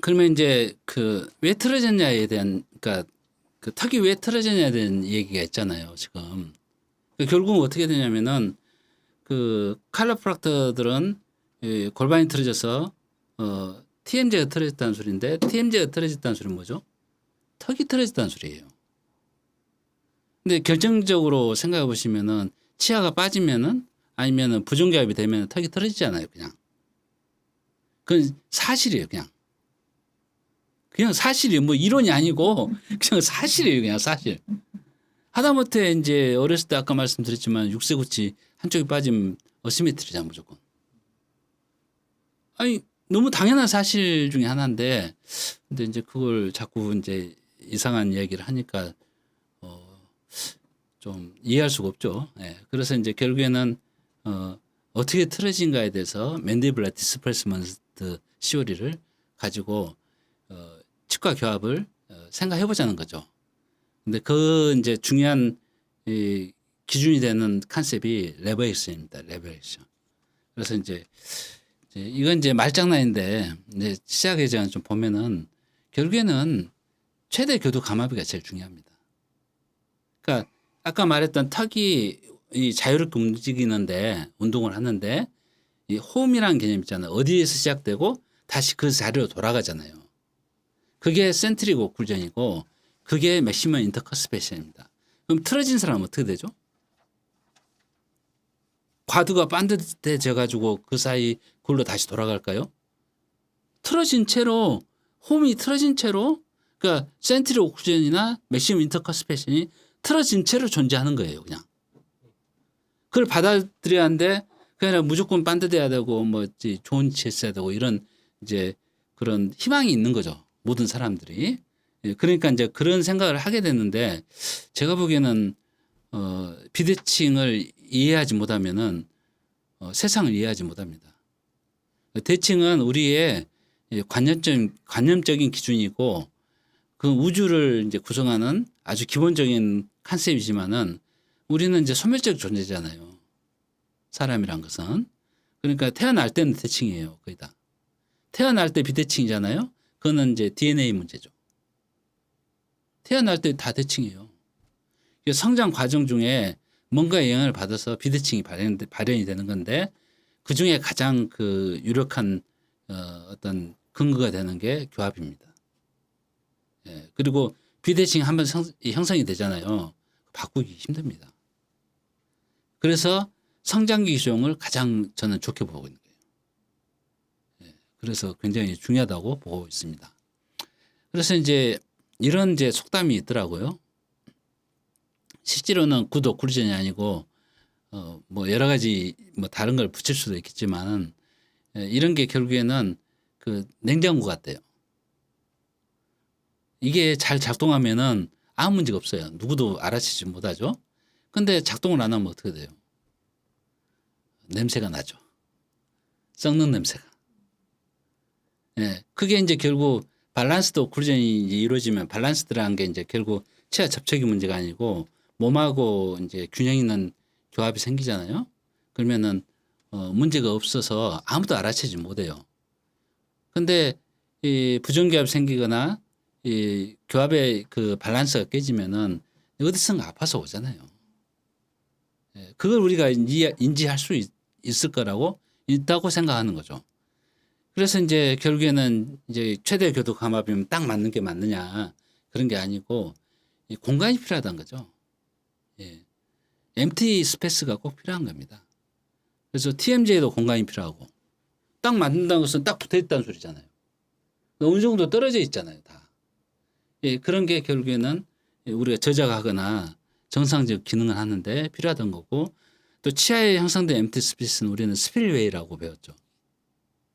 그러면 이제 그 왜 틀어졌냐에 대한 그러니까 그 턱이 왜 틀어졌냐에 대한 얘기가 있잖아요, 지금. 결국은 어떻게 되냐면은 그 칼로프락터들은 이 골반이 틀어져서 TMJ가 틀어졌다는 소리인데 TMJ가 틀어졌다는 소리는 뭐죠? 턱이 틀어졌다는 소리예요. 근데 결정적으로 생각해 보시면은 치아가 빠지면은 아니면은 부정교합이 되면 턱이 틀어지잖아요, 그냥. 그건 사실이에요, 그냥. 그냥 사실이에요. 뭐 이론이 아니고 그냥 사실이에요, 그냥 사실. 하다못해 이제 어렸을 때 아까 말씀드렸지만 육세구치 한쪽이 빠지면 어시메트리잖아, 무조건. 아니, 너무 당연한 사실 중에 하나인데, 근데 이제 그걸 자꾸 이제 이상한 이야기를 하니까, 좀 이해할 수가 없죠. 예. 그래서 이제 결국에는, 어떻게 틀어진가에 대해서 맨디블라 디스플레이스먼트 시오리를 가지고, 치과 교합을 생각해 보자는 거죠. 근데 그 이제 중요한 이 기준이 되는 컨셉이 레버액션입니다. 레버액션. 그래서 이제 이건 이제 말장난인데 이제 시작에 제가 좀 보면은 결국에는 최대 교도 감압비가 제일 중요합니다. 그러니까 아까 말했던 턱이 이 자유롭게 움직이는데 운동을 하는데 이 홈이라는 개념 있잖아요. 어디에서 시작되고 다시 그 자리로 돌아가잖아요. 그게 센트릭 오클전이고 그게 맥시멈 인터커스페션입니다. 그럼 틀어진 사람은 어떻게 되죠? 과두가 반듯해져 가지고 그 사이 골로 다시 돌아갈까요? 틀어진 채로 홈이 틀어진 채로 그러니까 센트릭 오클전이나 맥시멈 인터커스페션이 틀어진 채로 존재하는 거예요, 그냥. 그걸 받아들여야 하는데 그냥 무조건 반듯해야 되고 뭐 좋은 위치에 있어야 되고 이런 이제 그런 희망이 있는 거죠. 모든 사람들이. 그러니까 이제 그런 생각을 하게 됐는데 제가 보기에는 비대칭을 이해하지 못하면은 세상을 이해하지 못합니다. 대칭은 우리의 관념적인 기준이고 그 우주를 이제 구성하는 아주 기본적인 컨셉이지만은 우리는 이제 소멸적 존재잖아요. 사람이란 것은. 그러니까 태어날 때는 대칭이에요. 거의 다. 태어날 때 비대칭이잖아요. 그거는 이제 DNA 문제죠. 태어날 때 다 대칭이에요. 성장 과정 중에 뭔가 영향을 받아서 비대칭이 발현이 되는 건데 그 중에 가장 그 유력한 어떤 근거가 되는 게 교합입니다. 예, 그리고 비대칭이 한번 형성이 되잖아요. 바꾸기 힘듭니다. 그래서 성장기 기종을 가장 저는 좋게 보고 있는 거예요. 예, 그래서 굉장히 중요하다고 보고 있습니다. 그래서 이제 이런 이제 속담이 있더라고요. 실제로는 구도 구리전이 아니고 뭐 여러 가지 뭐 다른 걸 붙일 수도 있겠지만 이런 게 결국에는 그 냉장고 같대요. 이게 잘 작동하면은 아무 문제가 없어요. 누구도 알아채지 못하죠. 근데 작동을 안 하면 어떻게 돼요? 냄새가 나죠. 썩는 냄새가. 예. 그게 이제 결국 밸런스드 오클루전이 이루어지면 밸런스드라는 게 이제 결국 치아 접촉이 문제가 아니고 몸하고 이제 균형 있는 교합이 생기잖아요. 그러면은 문제가 없어서 아무도 알아채지 못해요. 근데 이 부정교합이 생기거나 이 교합의 그 밸런스가 깨지면은 어디선가 아파서 오잖아요. 예, 그걸 우리가 인지할 수 있을 거라고 있다고 생각하는 거죠. 그래서 이제 결국에는 이제 최대 교도 감압이면 딱 맞는 게 맞느냐 그런 게 아니고 공간이 필요하다는 거죠. 예. empty 스페이스가 꼭 필요한 겁니다. 그래서 TMJ도 공간이 필요하고 딱 맞는다는 것은 딱 붙어 있다는 소리잖아요. 어느 정도 떨어져 있잖아요, 다. 예, 그런 게 결국에는 우리가 저작하거나 정상적 기능을 하는데 필요하던 거고 또 치아에 형성된 empty 스페이스는 우리는 스필웨이라고 배웠죠.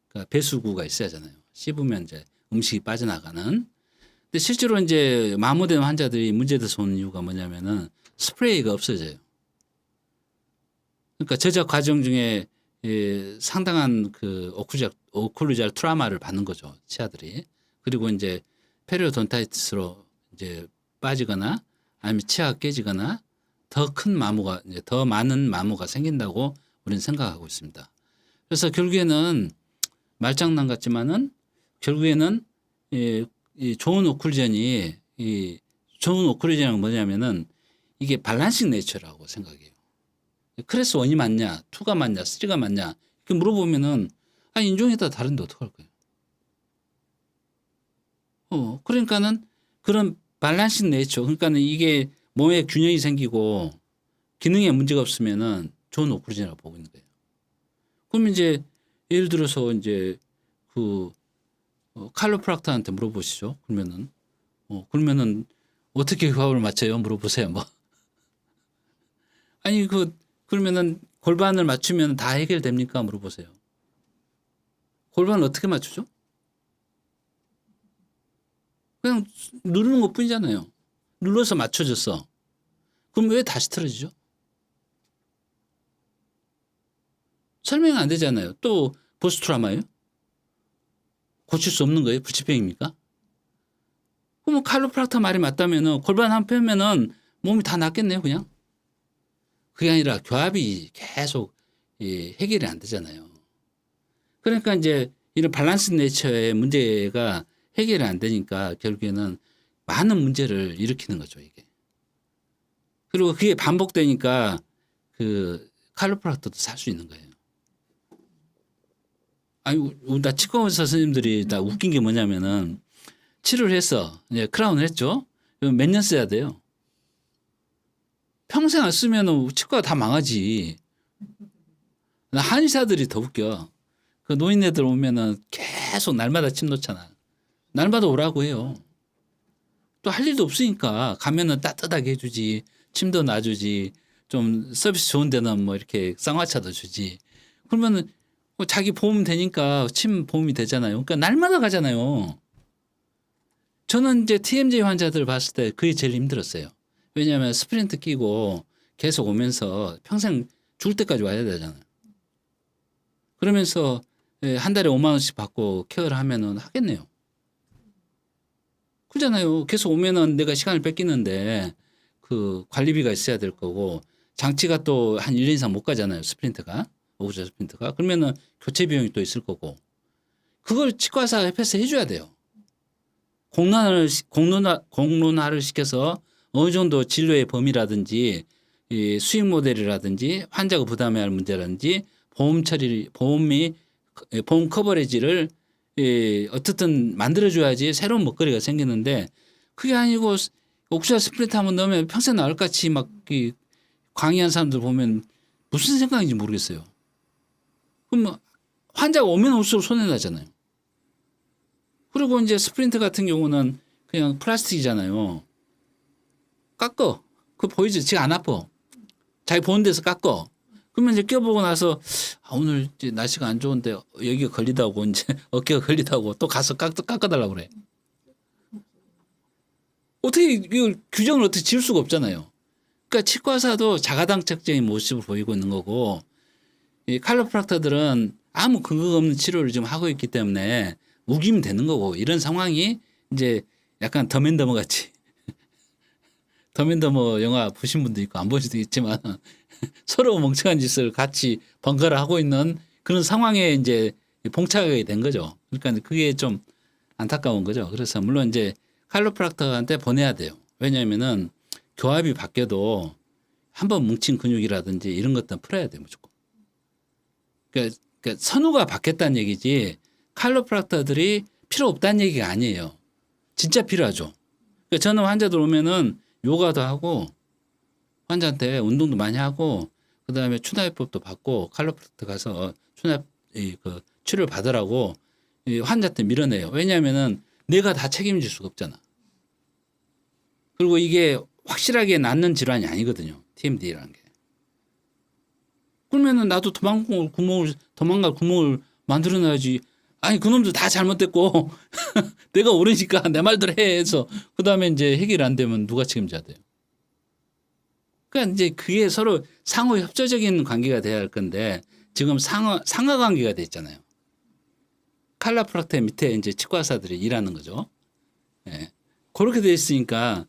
그러니까 배수구가 있어야 하잖아요. 씹으면 이제 음식이 빠져나가는. 근데 실제로 이제 마모된 환자들이 문제돼서 오는 이유가 뭐냐면은 스프레이가 없어져요. 그러니까 저작 과정 중에 상당한 그 오클루잘 트라우마를 받는 거죠. 치아들이. 그리고 이제 페리오돈타이티스로 이제 빠지거나 아니면 치아가 깨지거나 더 큰 마모가 이제 더 많은 마모가 생긴다고 우리는 생각하고 있습니다. 그래서 결국에는 말장난 같지만은 결국에는 이 좋은 오클루전이 이 좋은 오클루전은 뭐냐면은 이게 밸런싱 네이처라고 생각해요. 클래스 1이 맞냐, 2가 맞냐, 3가 맞냐 이렇게 물어보면은 인종이 다 다른데 어떡할 거예요? 그러니까는 그런 밸런싱 네이처 그러니까는 이게 몸에 균형이 생기고 기능에 문제가 없으면은 좋은 오클루전이라고 보고 있는 거예요. 그러면 이제 예를 들어서 이제 그 칼로프락터한테 물어보시죠. 그러면은 어떻게 호흡을 맞춰요? 물어보세요. 뭐 아니 그러면은 골반을 맞추면 다 해결됩니까? 물어보세요. 골반을 어떻게 맞추죠? 그냥 누르는 것뿐이잖아요. 눌러서 맞춰졌어. 그럼 왜 다시 틀어지죠? 설명이 안 되잖아요. 또 보스트라마예요? 고칠 수 없는 거예요? 불치병입니까? 그러면 칼로프락터 말이 맞다면은 골반 한 펴면은 몸이 다 낫겠네요, 그냥. 그게 아니라 교합이 계속 해결이 안 되잖아요. 그러니까 이제 이런 밸런스 네이처의 문제가 해결이 안 되니까 결국에는 많은 문제를 일으키는 거죠, 이게. 그리고 그게 반복되니까 그 칼로프락터도 살 수 있는 거예요. 아니, 나 치과 의사 선생님들이 다 웃긴 게 뭐냐면은 치료를 했어. 이제 크라운을 했죠. 몇 년 써야 돼요? 평생 안 쓰면 치과가 다 망하지. 한의사들이 더 웃겨. 그 노인네들 오면은 계속 날마다 침 놓잖아. 날마다 오라고 해요. 또 할 일도 없으니까 가면은 따뜻하게 해주지. 침도 놔주지. 좀 서비스 좋은 데는 뭐 이렇게 쌍화차도 주지. 그러면은 뭐 자기 보험 되니까 침 보험이 되잖아요. 그러니까 날마다 가잖아요. 저는 이제 TMJ 환자들 봤을 때 그게 제일 힘들었어요. 왜냐하면 스프린트 끼고 계속 오면서 평생 죽을 때까지 와야 되잖아요. 그러면서 한 달에 5만 원씩 받고 케어를 하면은 하겠네요. 그러잖아요. 계속 오면은 내가 시간을 뺏기는데 그 관리비가 있어야 될 거고 장치가 또 한 1년 이상 못 가잖아요. 스프린트가. 오구자 스프린트가. 그러면은 교체 비용이 또 있을 거고. 그걸 치과사 협회에서 해줘야 돼요. 공론화를 시켜서 어느 정도 진료의 범위라든지 이 수익 모델이라든지 환자가 부담해야 할 문제라든지 보험 처리, 보험 커버리지를 어떻든 만들어줘야지 새로운 먹거리가 생기는데 그게 아니고 옥수수 스프린트 한번 넣으면 평생 나을 같이 막 광의한 사람들 보면 무슨 생각인지 모르겠어요. 그럼 환자가 오면 올수록 손해나잖아요. 그리고 이제 스프린트 같은 경우는 그냥 플라스틱이잖아요. 깎어. 그거 보이지? 지가 안 아파. 자기 보는 데서 깎어. 그러면 이제 껴보고 나서 오늘 이제 날씨가 안 좋은데 여기가 걸리다고 이제 어깨가 걸리다고 또 가서 깎아달라고 그래. 어떻게 이걸 규정을 어떻게 지을 수가 없잖아요. 그러니까 치과사도 자가당착적인 모습을 보이고 있는 거고 이 칼로프락터들은 아무 근거가 없는 치료를 지금 하고 있기 때문에 우기면 되는 거고 이런 상황이 이제 약간 더맨더머 같이 더맨더머 영화 보신 분도 있고 안 보신 분도 있지만 서로 멍청한 짓을 같이 번갈아 하고 있는 그런 상황에 이제 봉착하게 된 거죠. 그러니까 그게 좀 안타까운 거죠. 그래서 물론 이제 칼로프락터한테 보내야 돼요. 왜냐하면은 교합이 바뀌어도 한번 뭉친 근육이라든지 이런 것들은 풀어야 돼요. 무조건. 그러니까 선우가 바뀌었다는 얘기지 칼로프락터들이 필요 없다는 얘기가 아니에요. 진짜 필요하죠. 그러니까 저는 환자들 오면은 요가도 하고 환자한테 운동도 많이 하고 그다음에 추나요법도 받고 칼로프락터 가서 그 치료를 받으라고 환자한테 밀어내요. 왜냐하면은 내가 다 책임질 수가 없잖아. 그리고 이게 확실하게 낫는 질환이 아니거든요. TMD라는 게. 그러면은 나도 도망갈 구멍을 만들어놔야지. 아니 그놈들 다 잘못됐고 내가 옳으니까 내 말대로 해 해서 그다음에 이제 해결 안 되면 누가 책임져야 돼요. 그러니까 이제 그게 서로 상호 협조적인 관계가 돼야 할 건데 지금 상하 관계가 돼 있잖아요. 칼로프락터 밑에 이제 치과사들이 일하는 거죠. 예. 그렇게 돼 있으니까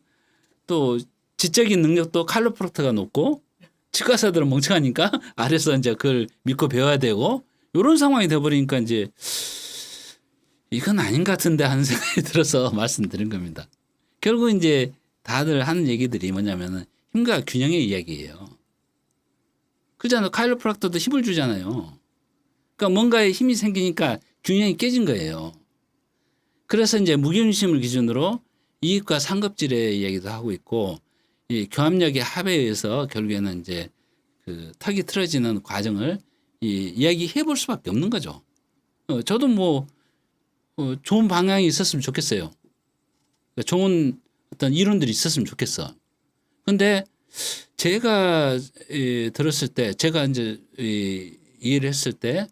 또 지적인 능력도 칼로프락터가 높고 치과사들은 멍청하니까 아래서 이제 그걸 믿고 배워야 되고 이런 상황이 돼버리니까 이제 이건 아닌 것 같은데 하는 생각이 들어서 말씀드린 겁니다. 결국 이제 다들 하는 얘기들이 뭐냐면은 힘과 균형의 이야기예요. 그잖아요. 카이로프락터도 힘을 주잖아요. 그러니까 뭔가에 힘이 생기니까 균형이 깨진 거예요. 그래서 이제 무게중심을 기준으로 이익과 상급질의 이야기도 하고 있고 이 교합력의 합에 의해서 결국에는 이제 그 턱이 틀어지는 과정을 이야기해 볼 수밖에 없는 거죠. 저도 뭐 좋은 방향이 있었으면 좋겠어요. 그러니까 좋은 어떤 이론들이 있었으면 좋겠어. 근데 제가 들었을 때 제가 이제 이해를 했을 때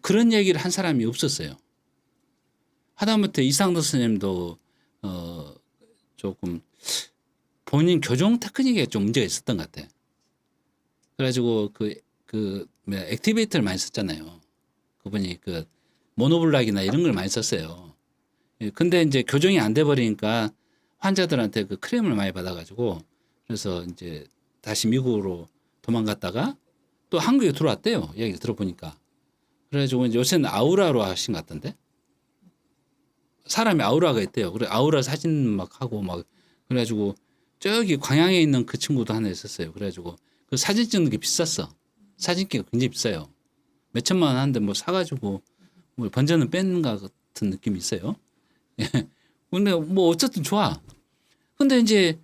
그런 얘기를 한 사람이 없었어요. 하다못해 이상도 선생님도 조금 본인 교정 테크닉에 좀 문제가 있었던 것 같아. 그래가지고 액티베이터를 많이 썼잖아요. 그분이 모노블락이나 이런 걸 많이 썼어요. 근데 이제 교정이 안 돼 버리니까 환자들한테 크레임을 많이 받아가지고 그래서 이제 다시 미국으로 도망갔다가 또 한국에 들어왔대요. 얘기 들어보니까. 그래가지고 이제 요새는 아우라로 하신 것 같던데. 사람이 아우라가 있대요. 그래 아우라 사진 막 하고 막 그래가지고 저기 광양에 있는 그 친구도 하나 있었어요. 그래가지고 그 사진 찍는 게 비쌌어. 사진기가 굉장히 비싸요. 몇 천만 원 하는데 뭐 사가지고 뭐 번전은 뺀 것 같은 느낌이 있어요. 근데 뭐 어쨌든 좋아. 근데 이제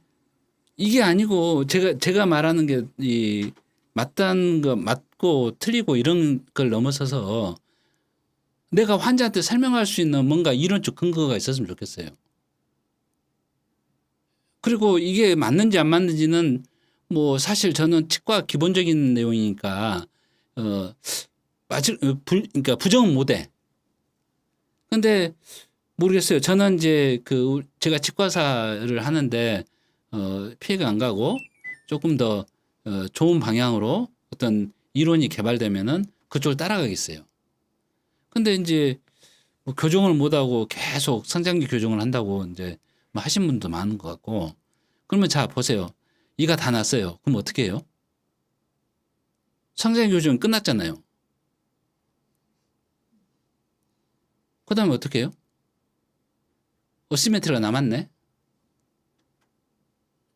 이게 아니고 제가 말하는 게 이 맞다는 거 맞고 틀리고 이런 걸 넘어서서 내가 환자한테 설명할 수 있는 뭔가 이론적 근거가 있었으면 좋겠어요. 그리고 이게 맞는지 안 맞는지는 뭐 사실 저는 치과 기본적인 내용이니까 그러니까 부정은 못해. 근데 모르겠어요. 저는 이제 제가 치과사를 하는데 피해가 안 가고 조금 더 좋은 방향으로 어떤 이론이 개발되면은 그쪽을 따라가겠어요. 근데 이제 뭐 교정을 못하고 계속 성장기 교정을 한다고 이제 뭐 하신 분도 많은 것 같고 그러면 자 보세요. 이가 다 났어요. 그럼 어떻게 해요? 성장기 교정은 끝났잖아요. 그 다음에 어떻게 해요? 어시메트리가 남았네.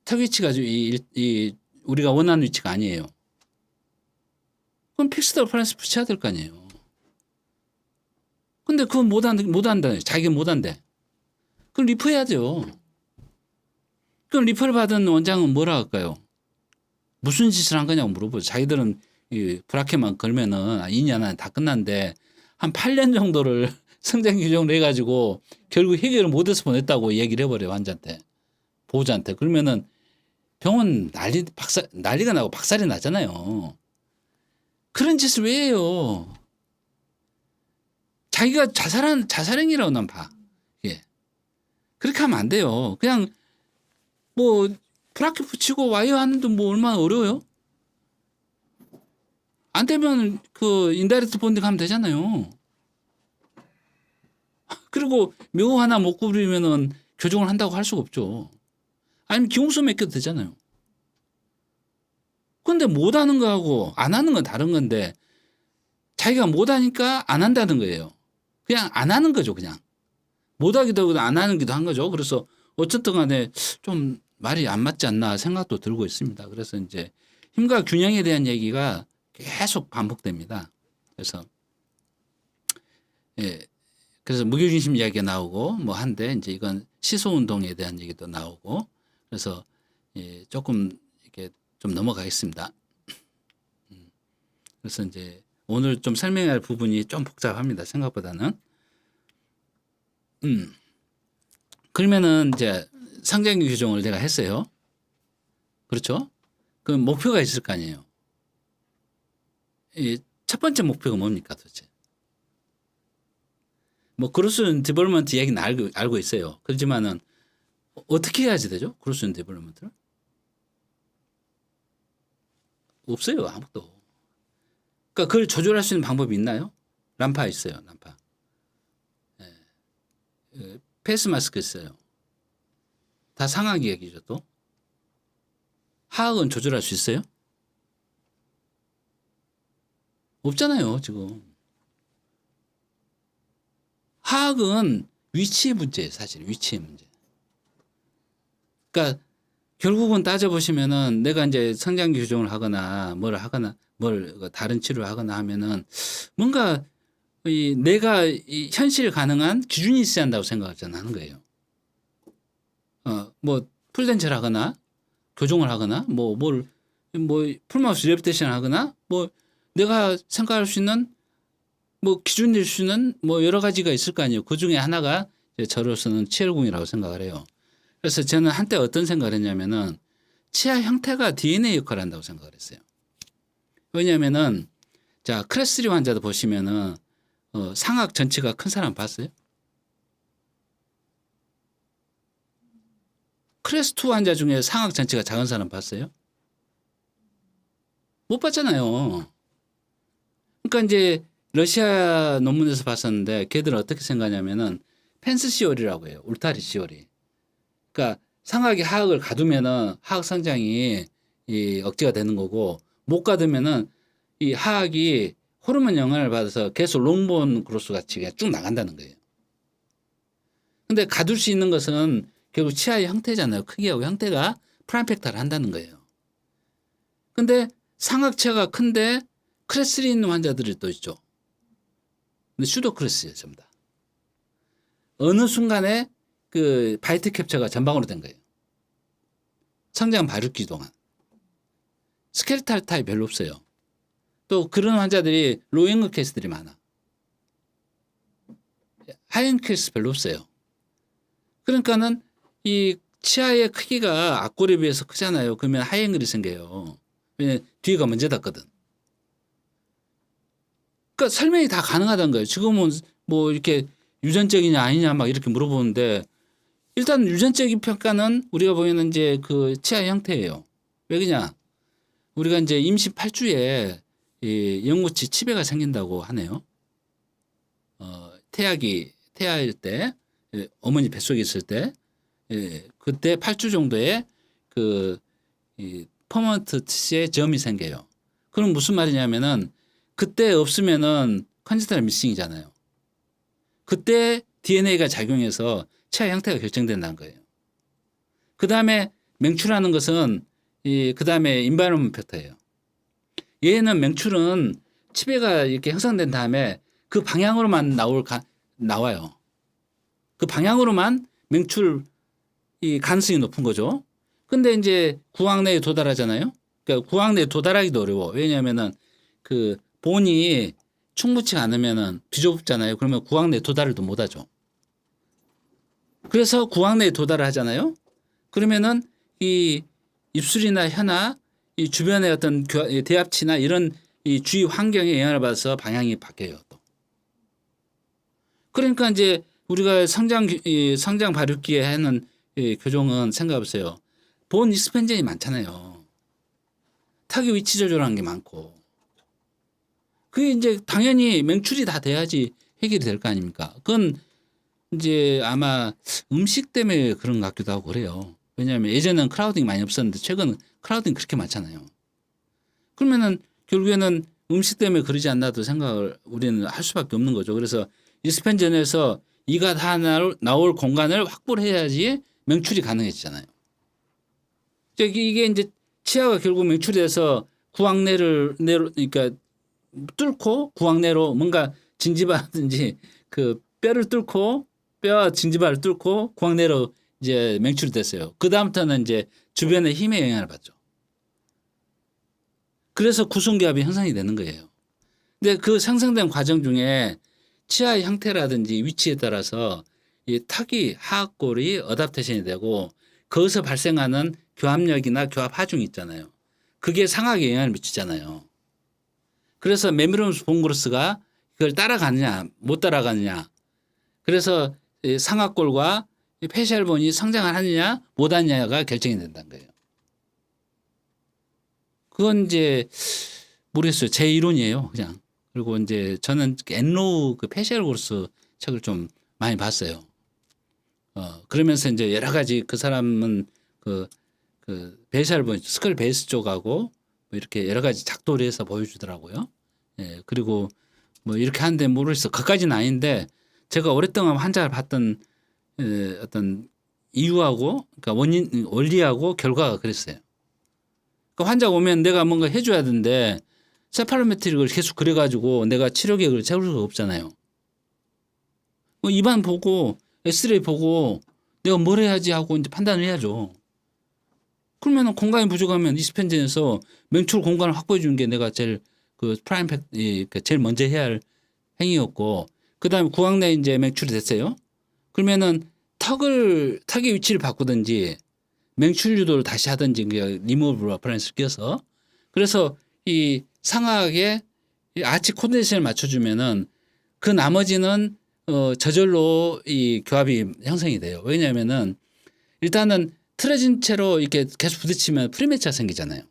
턱 위치가 우리가 원하는 위치가 아니에요. 그럼 픽스드 어퍼런스 붙여야 될 거 아니에요. 근데 그건 못한다. 자기가 못한대. 그럼 리프해야죠. 그럼 리프를 받은 원장은 뭐라 할까요? 무슨 짓을 한 거냐고 물어보죠. 자기들은 이 브라켓만 걸면은 2년 안에 다 끝난데 한 8년 정도를 성장 규정을 해가지고 결국 해결을 못해서 보냈다고 얘기를 해버려요. 환자한테. 보호자한테. 그러면은 병원 난리가 나고 박살이 나잖아요. 그런 짓을 왜 해요? 자기가 자살행위라고 난 봐. 예. 그렇게 하면 안 돼요. 그냥 뭐 브라켓 붙이고 와이어 하는데 뭐 얼마나 어려워요? 안 되면 인다이렉트 본딩 하면 되잖아요. 그리고 묘 하나 못 구부리면은 교정을 한다고 할 수가 없죠. 아니면 기공수 맡겨도 되잖아요. 근데 못 하는 거하고 안 하는 건 다른 건데 자기가 못 하니까 안 한다는 거예요. 그냥 안 하는 거죠, 그냥. 못 하기도 하고 안 하는 기도 한 거죠. 그래서 어쨌든 간에 좀 말이 안 맞지 않나 생각도 들고 있습니다. 그래서 이제 힘과 균형에 대한 얘기가 계속 반복됩니다. 그래서 예. 그래서 무게중심 이야기가 나오고 뭐 한데 이제 이건 시소 운동에 대한 얘기도 나오고 그래서 예, 조금 이렇게 좀 넘어가겠습니다. 그래서 이제 오늘 좀 설명할 부분이 좀 복잡합니다. 생각보다는. 그러면은 이제 성장기 교정을 내가 했어요. 그렇죠? 그럼 목표가 있을 거 아니에요. 이 첫 번째 목표가 뭡니까 도대체? 뭐 그로스 디벨롭먼트 이야기는 알고 있어요. 그렇지만은 어떻게 해야지 되죠? 그로스 디벨롭먼트를? 없어요. 아무도. 그러니까 그걸 조절할 수 있는 방법이 있나요? 람파 있어요. 람파. 예. 페이스 마스크 있어요. 다 상하 기획이죠 또. 하악은 조절할 수 있어요? 없잖아요 지금. 하악은 위치의 문제예요. 사실 위치의 문제. 그러니까 결국은 따져보시면은 내가 이제 성장기 교정을 하거나 뭘 하거나 뭘 다른 치료를 하거나 하면은 뭔가 내가 현실 가능한 기준이 있어야 한다고 생각을 저는 하는 거예요. 뭐 풀덴체를 하거나 교정을 하거나 뭐 풀마우스 리해빌리테이션을 하거나 뭐 내가 생각할 수 있는 뭐 기준 낼 수 있는 뭐 여러 가지가 있을 거 아니에요. 그 중에 하나가 저로서는 치열궁이라고 생각을 해요. 그래서 저는 한때 어떤 생각을 했냐면은 치아 형태가 DNA 역할을 한다고 생각을 했어요. 왜냐면은 자, 클래스 3 환자도 보시면은 상악 전체가 큰 사람 봤어요? 클래스 2 환자 중에 상악 전체가 작은 사람 봤어요? 못 봤잖아요. 그러니까 이제 러시아 논문에서 봤었는데 걔들은 어떻게 생각하냐면은 펜스 시오리라고 해요. 울타리 시오리. 그러니까 상악이 하악을 가두면은 하악 성장이 억제가 되는 거고 못 가두면은 이 하악이 호르몬 영향을 받아서 계속 롱본 그로스 같이 그냥 쭉 나간다는 거예요. 근데 가둘 수 있는 것은 결국 치아의 형태잖아요. 크기하고 형태가 프라임팩터를 한다는 거예요. 근데 상악치아가 큰데 클래스 3 있는 환자들이 또 있죠. 근데 슈도 클래스예요, 전부 다. 어느 순간에 그 바이트 캡처가 전방으로 된 거예요. 성장 발육기 동안. 스켈탈 타입 별로 없어요. 또 그런 환자들이 로잉크 케이스들이 많아. 하이앵 케이스 별로 없어요. 그러니까는 이 치아의 크기가 앞골에 비해서 크잖아요. 그러면 하이앵글이 생겨요. 왜냐면 뒤가 먼저 닿거든. 그러니까 설명이 다 가능하다는 거예요. 지금은 뭐 이렇게 유전적이냐 아니냐 막 이렇게 물어보는데 일단 유전적인 평가는 우리가 보이는 이제 그 치아 형태예요. 왜 그러냐? 우리가 이제 임신 8주에 이 영구치 치배가 생긴다고 하네요. 태아일 때 어머니 뱃속에 있을 때 그때 8주 정도에 퍼먼트 티시에 점이 생겨요. 그럼 무슨 말이냐면은 그때 없으면은 컨지스탈 미싱이잖아요. 그때 DNA가 작용해서 치아 형태가 결정된다는 거예요. 그 다음에 맹출하는 것은 그 다음에 인바이러먼트 팩터예요. 얘는 맹출은 치배가 이렇게 형성된 다음에 그 방향으로만 나와요. 그 방향으로만 맹출 가능성이 높은 거죠. 근데 이제 구강 내에 도달하잖아요. 그러니까 구강 내에 도달하기도 어려워. 왜냐하면은 그 본이 충분치 않으면은 뒤좁잖아요. 그러면 구강 내에 도달을 못 하죠. 그래서 구강 내에 도달을 하잖아요. 그러면은 이 입술이나 혀나 이 주변의 어떤 대합치나 이런 이 주위 환경에 영향을 받아서 방향이 바뀌어요. 또. 그러니까 이제 우리가 성장 발육기에 하는 교정은 생각해보세요. 본 익스펜전이 많잖아요. 턱의 위치 조절하는 게 많고. 그게 이제 당연히 맹출이 다 돼야지 해결이 될 거 아닙니까? 그건 이제 아마 음식 때문에 그런 것 같기도 하고 그래요. 왜냐하면 예전에는 크라우딩이 많이 없었는데 최근은 크라우딩이 그렇게 많잖아요. 그러면은 결국에는 음식 때문에 그러지 않나도 생각을 우리는 할 수밖에 없는 거죠. 그래서 익스펜전에서 이가 다 나올 공간을 확보를 해야지 맹출이 가능해지잖아요. 이게 이제 치아가 결국 맹출이 돼서 구강내를 그러니까 뚫고 구강내로 뭔가 진지바든지 그 뼈를 뚫고 뼈와 진지바를 뚫고 구강내로 이제 맹출이 됐어요. 그 다음부터는 이제 주변의 힘의 영향을 받죠. 그래서 구성기압이 형성이 되는 거예요. 근데 그 생성된 과정 중에 치아의 형태라든지 위치에 따라서 이 턱이 하악골이 어댑테이션이 되고 거기서 발생하는 교합력이나 교합 하중이 있잖아요. 그게 상악에 영향을 미치잖아요. 그래서 메밀러스 본그로스가 그걸 따라가느냐 못 따라가느냐. 그래서 상악골과 페시알본이 성장을 하느냐 못 하느냐가 결정이 된다는 거예요. 그건 이제 모르겠어요. 제 이론이에요. 그냥. 그리고 이제 저는 엔로우 그 페시알고르스 책을 좀 많이 봤어요. 그러면서 이제 여러 가지 그 사람은 그 페시알본 스컬 베이스 쪽하고 뭐 이렇게 여러 가지 작도를 해서 보여주더라고요. 예, 그리고 뭐 이렇게 하는데 모르겠어. 그까지는 아닌데 제가 오랫동안 환자를 봤던 어떤 이유하고 그러니까 원리하고 결과가 그랬어요. 그러니까 환자가 오면 내가 뭔가 해줘야 되는데 세팔로메트릭을 계속 그려가지고 내가 치료 계획을 세울 수가 없잖아요. 입안 보고 엑스레이 보고 내가 뭘 해야지 하고 이제 판단을 해야죠. 그러면 공간이 부족하면 이스펜진에서 맹출 공간을 확보해 주는 게 내가 제일 그 프라임 제일 먼저 해야 할 행위였고, 그 다음에 구강 내에 이제 맹출이 됐어요. 그러면은 턱의 위치를 바꾸든지 맹출 유도를 다시 하든지 리무버블 어퍼런스를 껴서, 그래서 이 상하에 아치 코디네이션을 맞춰주면은 그 나머지는 저절로 이 교합이 형성이 돼요. 왜냐하면은 일단은 틀어진 채로 이렇게 계속 부딪히면 프리매치가 생기잖아요.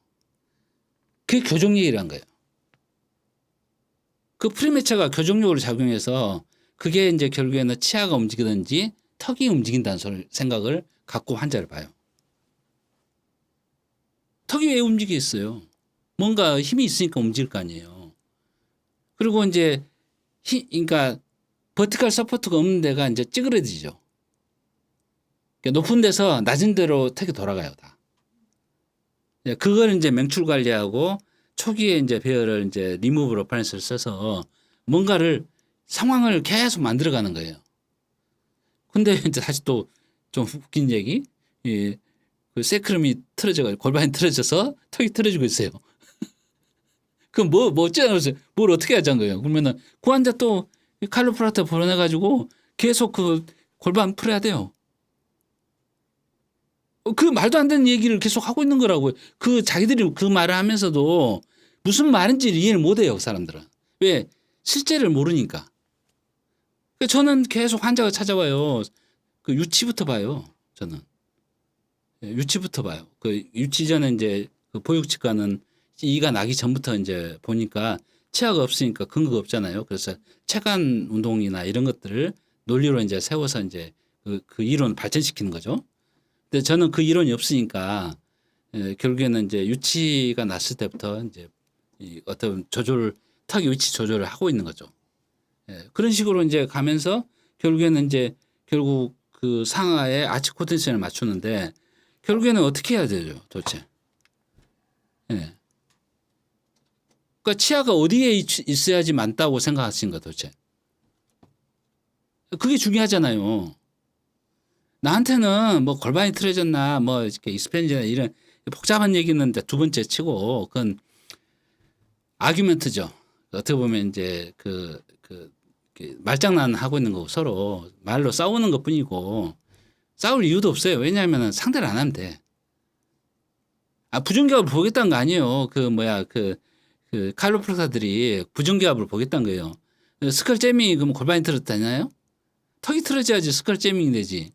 그게 교정력이란 거예요. 그 프리매치가 교정력으로 작용해서 그게 이제 결국에는 치아가 움직이든지 턱이 움직인다는 생각을 갖고 환자를 봐요. 턱이 왜 움직이겠어요? 뭔가 힘이 있으니까 움직일 거 아니에요. 그리고 이제 그러니까 버티컬 서포트가 없는 데가 이제 찌그러지죠. 높은 데서 낮은 데로 턱이 돌아가요, 다. 그걸 이제 맹출 관리하고 초기에 이제 배열을 이제 리무브 어퍼런스를 써서 뭔가를 상황을 계속 만들어가는 거예요. 근데 이제 다시 또 좀 웃긴 얘기, 그 세크름이 틀어져가지고 골반이 틀어져서 턱이 틀어지고 있어요. 그럼 뭐 어쩌냐고 뭘 어떻게 하자는 거예요. 그러면은 그 환자 또 칼로프라터 보내가지고 계속 그 골반 풀어야 돼요. 그 말도 안 되는 얘기를 계속 하고 있는 거라고요. 그 자기들이 그 말을 하면서도 무슨 말인지 이해를 못 해요, 그 사람들은. 왜? 실제를 모르니까. 저는 계속 환자가 찾아와요. 그 유치부터 봐요, 저는. 유치부터 봐요. 그 유치 전에 이제 그 보육치과는 이가 나기 전부터 이제 보니까 치아가 없으니까 근거가 없잖아요. 그래서 체관 운동이나 이런 것들을 논리로 이제 세워서 이제 그 이론을 발전시키는 거죠. 근데 저는 그 이론이 없으니까 결국에는 이제 유치가 났을 때부터 이제 이 어떤 턱의 위치 조절을 하고 있는 거죠. 그런 식으로 이제 가면서 결국에는 이제 결국 그 상하에 아치 코텐션을 맞추는데 결국에는 어떻게 해야 되죠, 도대체? 그러니까 치아가 어디에 있어야지 맞다고 생각하시는가, 도대체? 그게 중요하잖아요. 나한테는 뭐 골반이 틀어졌나 뭐 이렇게 익스펜전이나 이런 복잡한 얘기는 두 번째 치고 그건 아규멘트죠. 어떻게 보면 이제 그 말장난 하고 있는 거고 서로 말로 싸우는 것 뿐이고 싸울 이유도 없어요. 왜냐하면 상대를 안 하면 돼. 부정기압을 보겠다는 거 아니에요. 그 칼로프라터들이 부정기압을 보겠다는 거예요. 스컬 재밍이 그럼 골반이 틀었다나요? 턱이 틀어져야지 스컬 재밍이 되지.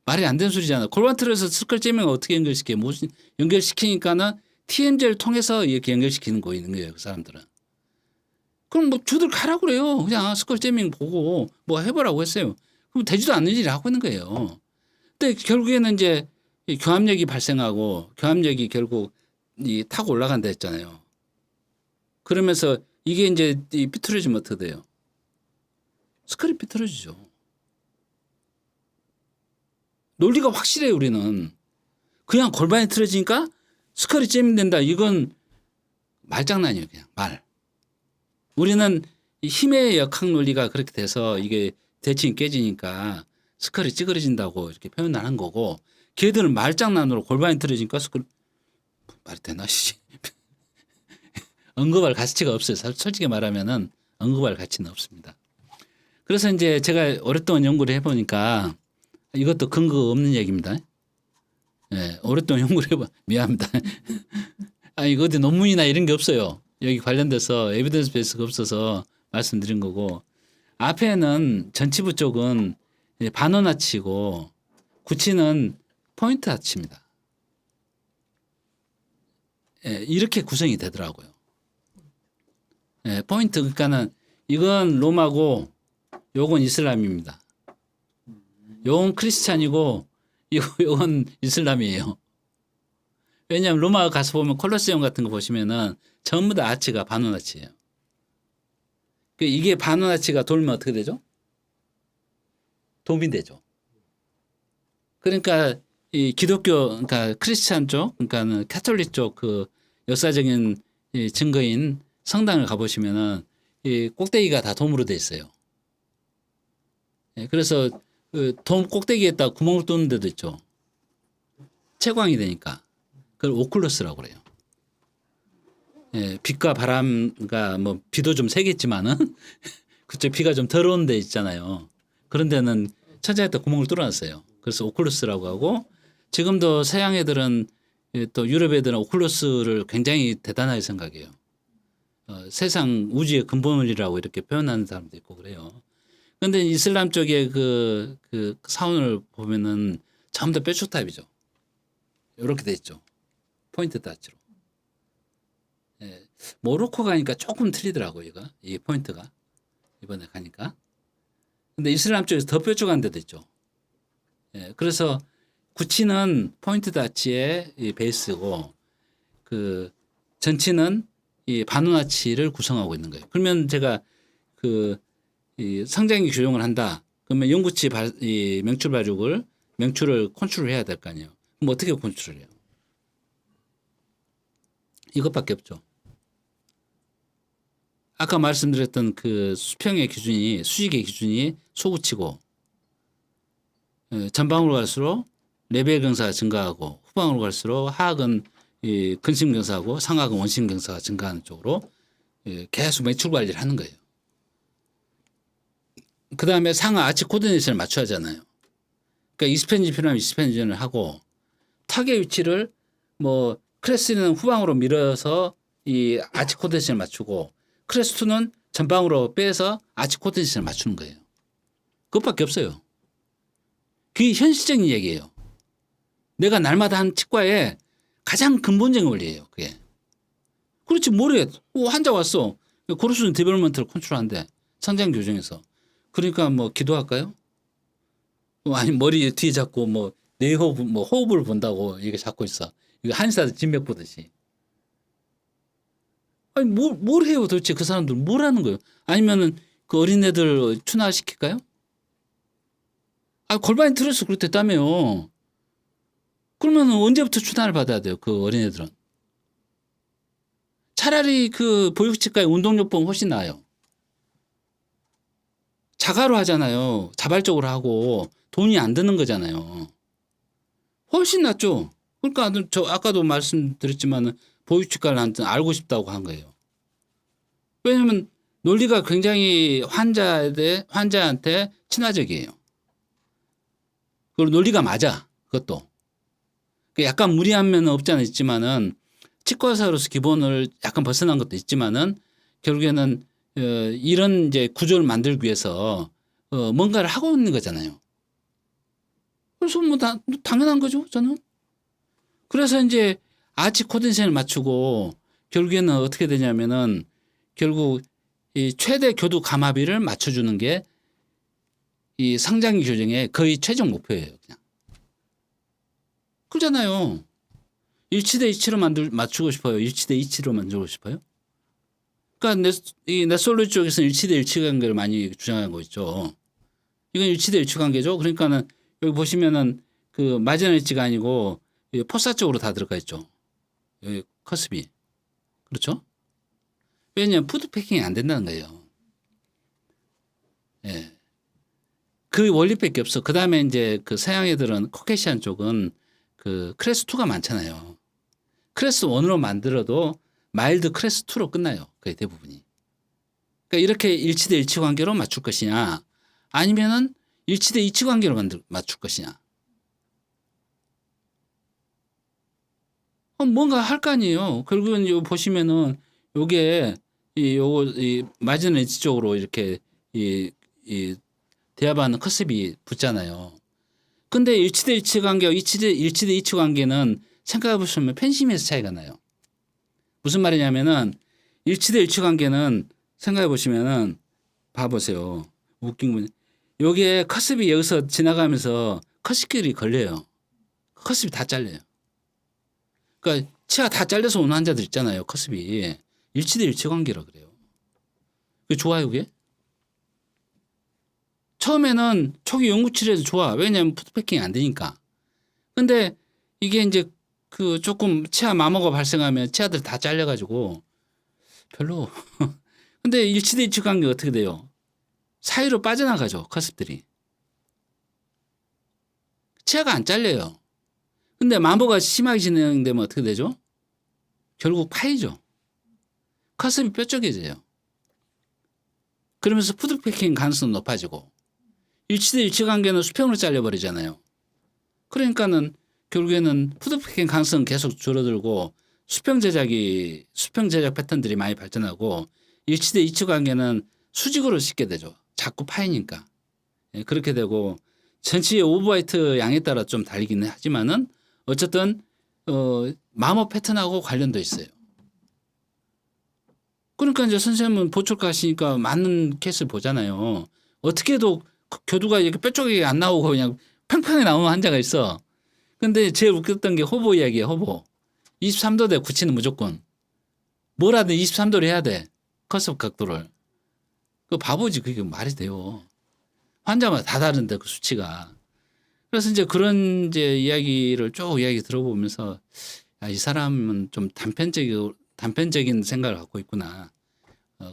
말이 안 되는 소리잖아. 골반 틀어서 스컬 재밍을 어떻게 연결시켜? 연결시키니까는 TMJ를 통해서 이렇게 연결시키는 거 있는 거예요. 그 사람들은. 그럼 뭐 주들 가라고 그래요. 그냥 스컬 재밍 보고 뭐 해보라고 했어요. 그럼 되지도 않는 일을 하고 있는 거예요. 근데 결국에는 이제 교합력이 발생하고 교합력이 결국 타고 올라간다 했잖아요. 그러면서 이게 이제 삐뚤어지면 어떻게 돼요? 스컬이 삐뚤어지죠. 논리가 확실해요, 우리는. 그냥 골반이 틀어지니까 스컬이 잼된다. 이건 말장난이에요, 그냥 말. 우리는 힘의 역학 논리가 그렇게 돼서 이게 대칭이 깨지니까 스컬이 찌그러진다고 이렇게 표현을 한 거고, 걔들은 말장난으로 골반이 틀어지니까 스컬, 말이 되나, 씨. 언급할 가치가 없어요. 솔직히 말하면은 언급할 가치는 없습니다. 그래서 이제 제가 오랫동안 연구를 해보니까 이것도 근거 없는 얘기입니다. 예, 오랫동안 연구를 해봐. 미안합니다. 이거 어디 논문이나 이런 게 없어요. 여기 관련돼서 에비던스 베이스가 없어서 말씀드린 거고, 앞에는 전치부 쪽은 반원아치고 구치는 포인트 아치입니다. 예, 이렇게 구성이 되더라고요. 예, 포인트, 그러니까는 이건 로마고 요건 이슬람입니다. 요건 크리스찬이고 요건 이슬람이에요. 왜냐하면 로마 가서 보면 콜로세움 같은 거 보시면은 전부 다 아치가 반원 아치예요. 이게 반원 아치가 돌면 어떻게 되죠? 도움이 되죠. 그러니까 이 기독교, 그러니까 크리스찬 쪽, 그러니까는 카톨릭 쪽 그 역사적인 이 증거인 성당을 가보시면은 이 꼭대기가 다 돔으로 돼 있어요. 예, 그래서 그 돔 꼭대기에다 구멍을 뚫는 데도 있죠. 채광이 되니까. 그걸 오클러스라고 그래요. 예, 빛과 바람과 뭐 비도 좀 세겠지만은 그쪽 비가 좀 더러운 데 있잖아요. 그런 데는 천장에다 구멍을 뚫어놨어요. 그래서 오클러스라고 하고 지금도 서양 애들은 또 유럽 애들은 오클러스를 굉장히 대단하게 생각해요. 세상 우주의 근본이라고 이렇게 표현하는 사람도 있고 그래요. 그런데 이슬람 쪽의 그 사원을 보면은 전부 다 뾰족 타입이죠. 이렇게 돼 있죠. 포인트 타치로. 예, 모로코 가니까 조금 틀리더라고요. 이 포인트가. 이번에 가니까. 근데 이슬람 쪽에서 더 뾰족한 데도 있죠. 예, 그래서 구치는 포인트 다치의 이 베이스고 그 전치는 이 바누나치를 구성하고 있는 거예요. 그러면 제가 이 성장기 교정을 한다. 그러면 영구치 이 명출을 컨트롤 해야 될 거 아니에요. 그럼 어떻게 컨트롤해요? 이것밖에 없죠. 아까 말씀드렸던 그 수평의 기준이 수직의 기준이 소구치고 전방으로 갈수록 레벨 경사가 증가하고 후방으로 갈수록 하악은 이 근심 경사하고 상하악은 원심 경사가 증가하는 쪽으로 계속 매출 관리를 하는 거예요. 그 다음에 상하 아치 코디네이션을 맞춰야 하잖아요. 그러니까 익스펜지 필요하면 익스펜지를 하고 타겟 위치를 뭐 클래스1는 후방으로 밀어서 이 아치 코디네이션을 맞추고 클래스2는 전방으로 빼서 아치 코디네이션을 맞추는 거예요. 그것밖에 없어요. 그게 현실적인 얘기예요. 내가 날마다 하는 치과의 가장 근본적인 원리예요. 그게. 그렇지 뭐래. 환자 왔어. 고르스는 디벨롭먼트를 컨트롤한대. 성장 교정에서. 그러니까 뭐 기도할까요? 아니 머리 뒤에 잡고 뭐 내호흡 뭐 호흡을 본다고 이게 잡고 있어. 이거 한의사들 진맥 보듯이. 아니 뭘 해요 도대체 그 사람들 뭘 하는 거예요? 아니면은 그 어린애들 추나시킬까요? 아 골반이 틀어서 그렇댔다며요. 그러면 언제부터 추나를 받아야 돼요? 그 어린애들은. 차라리 그 보육치과의 운동요법은 훨씬 나아요. 자가로 하잖아요. 자발적으로 하고 돈이 안 드는 거잖아요. 훨씬 낫죠. 그러니까 저 아까도 말씀드렸지만 보육치과를 알고 싶다고 한 거예요. 왜냐하면 논리가 굉장히 환자한테 친화적이에요. 그리고 논리가 맞아. 그것도. 약간 무리한 면은 없지 않아 있지만은 치과의사로서 기본을 약간 벗어난 것도 있지만은 결국에는 이런 이제 구조를 만들기 위해서 뭔가를 하고 있는 거잖아요. 그래서 뭐 당연한 거죠, 저는. 그래서 이제 아치 코디네이션을 맞추고 결국에는 어떻게 되냐면은 결국 이 최대 교두 감압비를 맞춰주는 게 이 성장기 교정의 거의 최종 목표예요, 그냥. 그러잖아요. 일치대 이치로 맞추고 싶어요. 일치대 이치로 만들고 싶어요. 그러니까 넷솔루지 쪽에서는 일치대 일치 관계를 많이 주장하고 있죠. 이건 일치대 일치 관계죠. 그러니까는 여기 보시면은 그 마지노 엣지가 아니고 포사 쪽으로 다 들어가 있죠. 여기 커스비. 그렇죠? 왜냐하면 푸드 패킹이 안 된다는 거예요. 예. 그 원리밖에 없어. 그 다음에 이제 그 서양 애들은 코케시안 쪽은 그 클래스 2가 많잖아요. 클래스 1으로 만들어도 마일드 클래스 2로 끝나요. 거의 대부분이. 그러니까 이렇게 일치대 일치 관계로 맞출 것이냐 아니면은 일치대 이치 관계로 맞출 것이냐. 뭔가 할 거 아니에요. 결국은 요 보시면은 요게 이 마지노 엣지 쪽으로 이렇게 이 대합하는 커스비 붙잖아요. 근데 일치대 일치 관계와 일치대 이치 관계는 생각해 보시면 팬심에서 차이가 나요. 무슨 말이냐면은 일치대 일치 관계는 생각해 보시면은 봐보세요. 웃긴 분. 요게 커스비 여기서 지나가면서 커스길이 걸려요. 커스비 다 잘려요. 그러니까 치아 다 잘려서 오는 환자들 있잖아요. 커스비. 일치대 일치 관계라 그래요. 그게 좋아요, 그게? 처음에는 초기 연구 치료에서 좋아. 왜냐하면 푸드패킹이 안 되니까. 근데 이게 이제 그 조금 치아 마모가 발생하면 치아들 다 잘려가지고 별로. 근데 일치대 일치 관계 어떻게 돼요? 사이로 빠져나가죠. 커습들이. 치아가 안 잘려요. 근데 마모가 심하게 진행되면 어떻게 되죠? 결국 파이죠. 커습이 뾰족해져요. 그러면서 푸드패킹 가능성이 높아지고 일치대 일치 관계는 수평으로 잘려버리잖아요. 그러니까는 결국에는 푸드패킹 가능성은 계속 줄어들고 수평 제작 패턴들이 많이 발전하고 일치대 일치 관계는 수직으로 씻게 되죠. 자꾸 파이니까. 예, 그렇게 되고 전체의 오버화이트 양에 따라 좀 다르기는 하지만은 어쨌든 마모 패턴하고 관련도 있어요. 그러니까 이제 선생님은 보철과 하시니까 많은 케이스를 보잖아요. 어떻게 해도 교두가 이렇게 뾰족하게 안 나오고 그냥 팽팽하게 나오는 환자가 있어. 근데 제일 웃겼던 게 호보 이야기예요. 호보. 23도대 구치는 무조건. 뭘 하든 23도를 해야 돼. 컷업 각도를. 그 바보지. 그게 말이 돼요. 환자마다 다 다른데 그 수치가. 그래서 이제 그런 이제 이야기를 쭉 이야기 들어보면서 아, 이 사람은 좀 단편적인 생각을 갖고 있구나.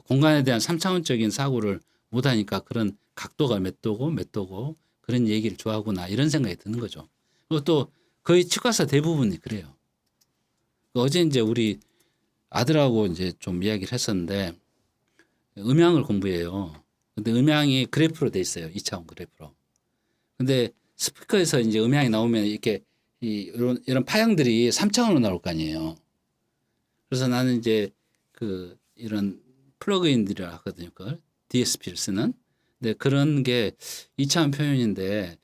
공간에 대한 3차원적인 사고를 못하니까 그런 각도가 몇 도고 그런 얘기를 좋아하구나 이런 생각이 드는 거죠. 그리고 또 거의 치과사 대부분이 그래요. 어제 이제 우리 아들하고 이제 좀 이야기를 했었는데 음향을 공부해요. 근데 음향이 그래프로 돼 있어요. 2차원 그래프로. 근데 스피커에서 이제 음향이 나오면 이렇게 이런 파형들이 3차원으로 나올 거 아니에요. 그래서 나는 이제 그 이런 플러그인들이라 하거든요. 그걸 DSP를 쓰는. 근데 그런 게 2차원 표현인데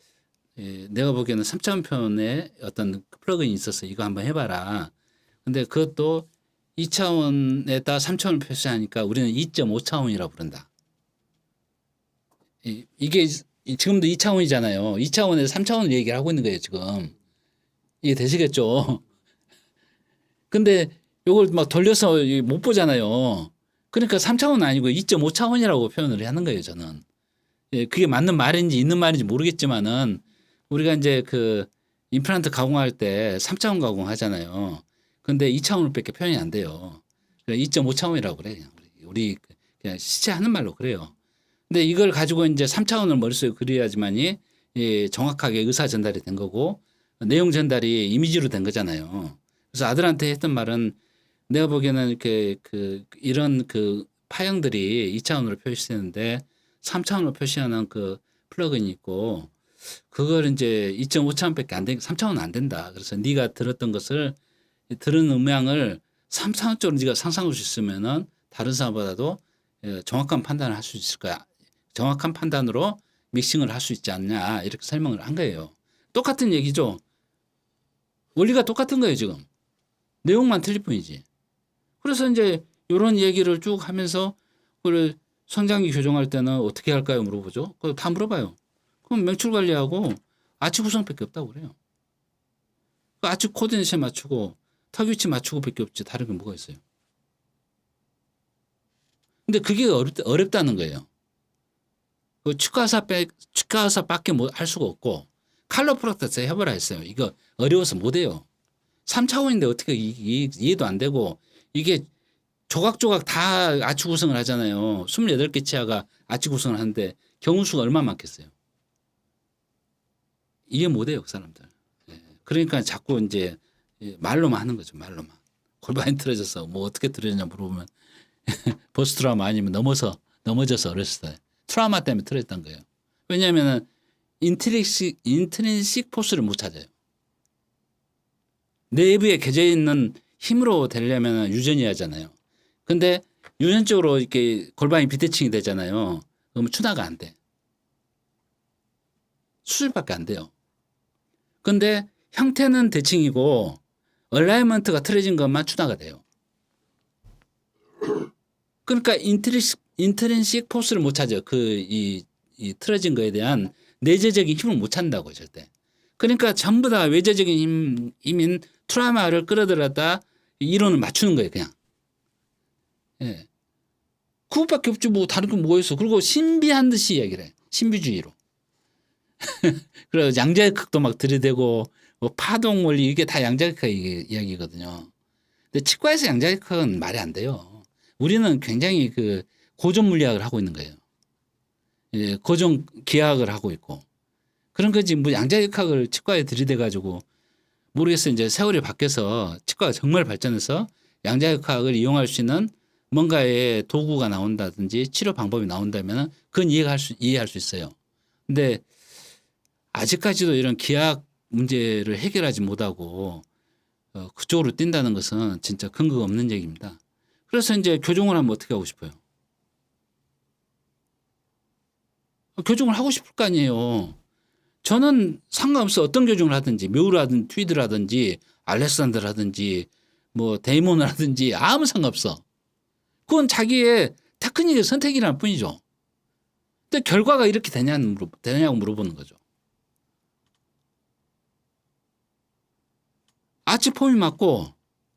내가 보기에는 3차원 표현에 어떤 플러그인이 있어서 이거 한번 해봐라. 근데 그것도 2차원에다 3차원을 표시하니까 우리는 2.5차원이라고 부른다. 이게 지금도 2차원이잖아요. 2차원에서 3차원을 얘기를 하고 있는 거예요, 지금. 이게 되시겠죠? 근데 이걸 막 돌려서 못 보잖아요. 그러니까 3차원은 아니고 2.5차원이라고 표현을 하는 거예요, 저는. 예, 그게 맞는 말인지 있는 말인지 모르겠지만은 우리가 이제 그 임플란트 가공할 때 3차원 가공하잖아요. 근데 2차원으로밖에 표현이 안 돼요. 2.5차원이라고 그래요. 우리 그냥 시체하는 말로 그래요. 근데 이걸 가지고 이제 3차원을 머릿속에 그려야지만이 정확하게 의사 전달이 된 거고 내용 전달이 이미지로 된 거잖아요. 그래서 아들한테 했던 말은 내가 보기에는 이렇게 이런 파형들이 2차원으로 표시되는데 3차원으로 표시하는 그 플러그인이 있고 그걸 이제 2.5차원밖에 안 되니까 3차원은 안 된다. 그래서 네가 들었던 것을 들은 음향을 3차원적으로 네가 상상할 수 있으면은 다른 사람보다도 정확한 판단을 할 수 있을 거야. 정확한 판단으로 믹싱을 할 수 있지 않냐 이렇게 설명을 한 거예요. 똑같은 얘기죠. 원리가 똑같은 거예요 지금. 내용만 틀릴 뿐이지. 그래서 이제 이런 얘기를 쭉 하면서 그걸 성장기 교정할 때는 어떻게 할까요 물어보죠. 그거 다 물어봐요. 그럼 명출 관리하고 아치 구성밖에 없다고 그래요. 그 아치 코디네이션 맞추고 턱 위치 맞추고 밖에 없지 다른 게 뭐가 있어요. 근데 그게 어렵다는 거예요. 그 치과의사밖에 할 수가 없고 칼로 프락터스 해보라 했어요. 이거 어려워서 못해요. 3차원인데 어떻게 이해도 안 되고 이게 조각조각 다 아치 구성을 하잖아요. 28개 치아가 아치 구성을 하는데 경우수가 얼마 많겠어요. 이해 못해요. 그 사람들. 그러니까 자꾸 이제 말로만 하는 거죠. 말로만. 골반이 틀어져서 뭐 어떻게 틀어졌냐 물어보면 버스 트라우마 아니면 넘어져서 어렸을 때 트라우마 때문에 틀어졌던 거예요. 왜냐하면 인트린식 포스를 못 찾아요. 내부에 개져 있는 힘으로 되려면 유전이 하잖아요. 근데 유전적으로 이렇게 골반이 비대칭이 되잖아요. 그러면 추나가 안 돼. 수술밖에 안 돼요. 근데 형태는 대칭이고 얼라이먼트가 틀어진 것만 추나가 돼요. 그러니까 인트린식 포스를 못 찾아요. 이 틀어진 거에 대한 내재적인 힘을 못 찾는다고요, 절대. 그러니까 전부 다 외재적인 힘인 트라우마를 끌어들였다 이론을 맞추는 거예요, 그냥. 예. 그것밖에 없지 뭐 다른 건 뭐가 있어. 그리고 신비한 듯이 얘기를 해. 신비주의로. 그래서 양자역학도 막 들이대고 뭐 파동 원리 이게 다 양자역학 이야기거든요. 근데 치과에서 양자역학은 말이 안 돼요. 우리는 굉장히 그 고전 물리학을 하고 있는 거예요. 예, 고전 기하학을 하고 있고 그런 거지 뭐 양자역학을 치과에 들이대 가지고 모르겠어요. 이제 세월이 바뀌어서 치과가 정말 발전해서 양자역학을 이용할 수 있는 뭔가의 도구가 나온다든지 치료 방법이 나온다면 그건 이해할 수 있어요. 근데 아직까지도 이런 기하학 문제를 해결하지 못하고 그쪽으로 뛴다는 것은 진짜 근거가 없는 얘기입니다. 그래서 이제 교정을 하면 어떻게 하고 싶어요? 교정을 하고 싶을 거 아니에요. 저는 상관없어 어떤 교정을 하든지 묘라든지 트위드라든지 알렉산더라든지 뭐 데이몬이라든지 아무 상관없어. 그건 자기의 테크닉의 선택이라는 뿐이죠. 근데 결과가 이렇게 되냐고 물어보는 거죠. 아치폼이 맞고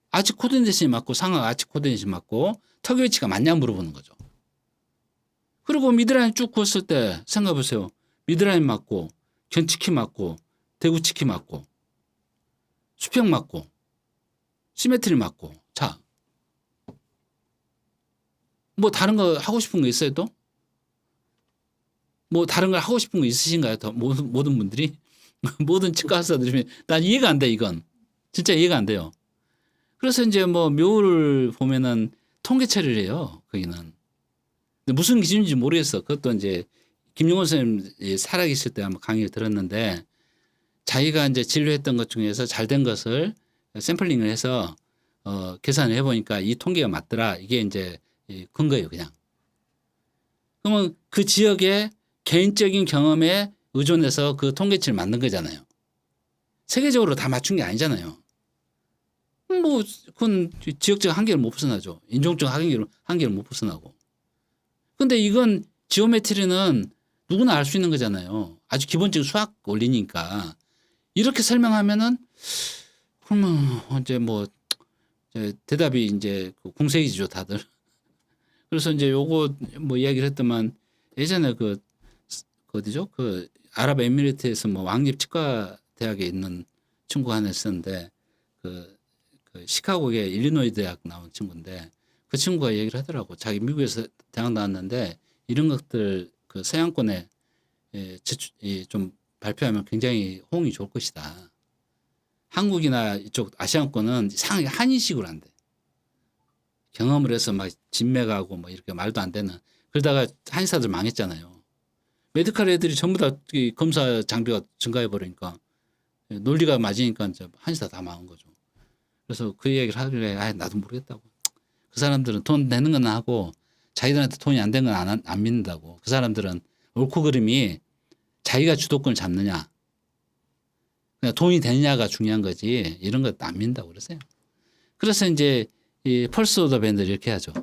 아치코드넷이 맞고 상하 아치코드넷이 맞고 턱 위치가 맞냐 물어보는 거죠. 그리고 미드라인 쭉 그었을 때 생각해보세요. 미드라인 맞고 견치키 맞고 대구치키 맞고 수평 맞고 시메트리 맞고 자 뭐 다른 거 하고 싶은 거 있어요 또? 뭐 다른 걸 하고 싶은 거 있으신가요? 더 모든 분들이 모든 치과 의사들이 난 이해가 안 돼 이건 진짜 이해가 안 돼요. 그래서 이제 뭐 묘를 보면은 통계 처리를 해요 거기는. 근데 무슨 기준인지 모르겠어. 그것도 이제 김용원 선생님 살아계실 때 한번 강의를 들었는데 자기가 이제 진료했던 것 중에서 잘된 것을 샘플링을 해서 계산을 해보니까 이 통계가 맞더라. 이게 이제 근거예요, 그냥. 그러면 그 지역의 개인적인 경험에 의존해서 그 통계치를 만든 거잖아요. 세계적으로 다 맞춘 게 아니잖아요. 뭐 그건 지역적 한계를 못 벗어나죠. 인종적 한계를 못 벗어나고. 근데 이건 지오메트리는 누구나 알 수 있는 거잖아요. 아주 기본적인 수학 원리니까. 이렇게 설명하면은 그러면 이제 뭐 이제 대답이 이제 궁색이죠 다들. 그래서 이제 요거 뭐 이야기를 했더만 예전에 그 어디죠? 그 아랍에미리트에서 뭐 왕립 치과 대학에 있는 친구가 하나 있었는데 그 시카고의 일리노이 대학 나온 친구인데 그 친구가 얘기를 하더라고. 자기 미국에서 대학 나왔는데 이런 것들 그 서양권에 좀 발표하면 굉장히 호응이 좋을 것이다. 한국이나 이쪽 아시안권은 상하게 한인식으로 한대. 경험을 해서 막 진맥하고 뭐 이렇게 말도 안 되는. 그러다가 한의사들 망했잖아요. 메디컬 애들이 전부 다 검사 장비가 증가해 버리니까 논리가 맞으니까 이제 한의사 다 망한 거죠. 그래서 그 얘기를 하길래 나도 모르겠다고. 그 사람들은 돈 내는 건 하고 자기들한테 돈이 안 된 건 안 믿는다고. 그 사람들은 옳고 그름이 자기가 주도권을 잡느냐 그냥 돈이 되느냐가 중요한 거지 이런 것도 안 믿는다고 그러세요. 그래서 이제 이 펄스 오더 밴드를 이렇게 하죠.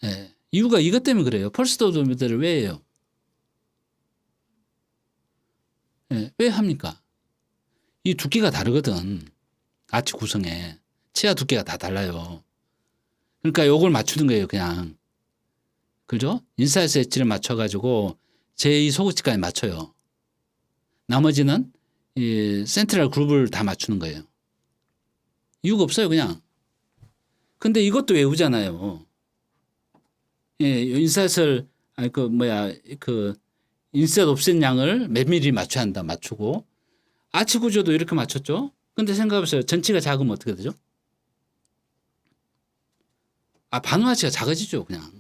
예. 이유가 이것 때문에 그래요. 펄스 오더 밴드를 왜 해요? 예. 왜 합니까? 이 두께가 다르거든. 아치 구성에. 치아 두께가 다 달라요. 그러니까 요걸 맞추는 거예요, 그냥. 그죠? 인사이드 엣지를 맞춰가지고 제2 소구치까지 맞춰요. 나머지는 이 센트럴 그룹을 다 맞추는 거예요. 이유가 없어요, 그냥. 근데 이것도 외우잖아요. 예, 인사이드를, 인셋 옵셋 양을 몇 미리 맞춰야 한다, 맞추고. 아치 구조도 이렇게 맞췄죠? 근데 생각해보세요. 전치가 작으면 어떻게 되죠? 반원아치가 작아지죠, 그냥.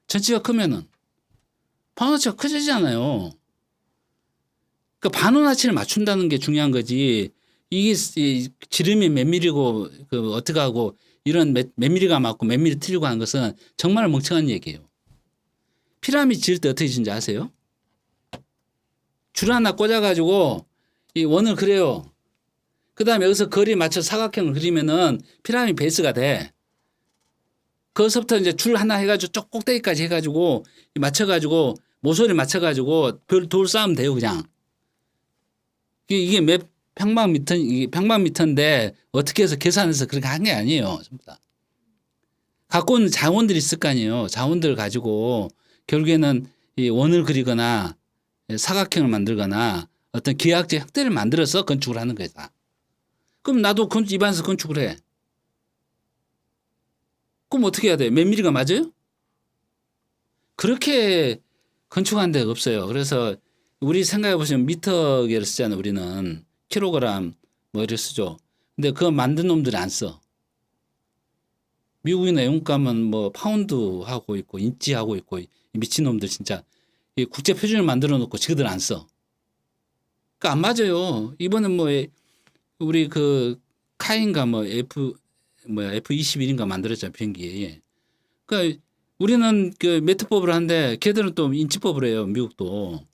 전치가 크면은. 반원아치가 커지잖아요. 그러니까 반원아치를 맞춘다는 게 중요한 거지. 이게 지름이 몇 미리고, 어떻게 하고, 이런 몇 미리가 맞고 몇 미리 틀리고 하는 것은 정말 멍청한 얘기예요. 피라미드 지을 때 어떻게 짓는지 아세요? 줄 하나 꽂아가지고 이 원을 그려요. 그 다음에 여기서 거리 맞춰 사각형을 그리면은 피라미드 베이스가 돼. 거기서부터 이제 줄 하나 해가지고 쪽 꼭대기까지 해가지고 맞춰가지고 모서리 맞춰가지고 돌 쌓으면 돼요, 그냥. 이게 몇 평방미터인데 어떻게 해서 계산해서 그렇게 한 게 아니에요, 전부 다. 갖고 있는 자원들이 있을 거 아니에요. 자원들을 가지고 결국에는 이 원을 그리거나 사각형을 만들거나 어떤 기하학적 형태를 만들어서 건축을 하는 거다. 그럼 나도 입안에서 건축을 해. 그럼 어떻게 해야 돼? 몇 미리가 맞아요? 그렇게 건축한 데가 없어요. 그래서 우리 생각해 보시면 미터계를 쓰잖아요. 우리는 킬로그램 뭐 이렇게 쓰죠. 근데 그거 만든 놈들이 안 써. 미국이나 영국 가면 뭐 파운드 하고 있고 인치 하고 있고 이 미친놈들 진짜 이 국제 표준을 만들어 놓고 지그들 안 써. 그러니까 안 맞아요. 이번엔 뭐 우리 그 카인가 뭐 F21인가 만들었잖아요. 비행기. 그러니까 우리는 그 메트법을 하는데 걔들은 또 인치법을 해요. 미국도.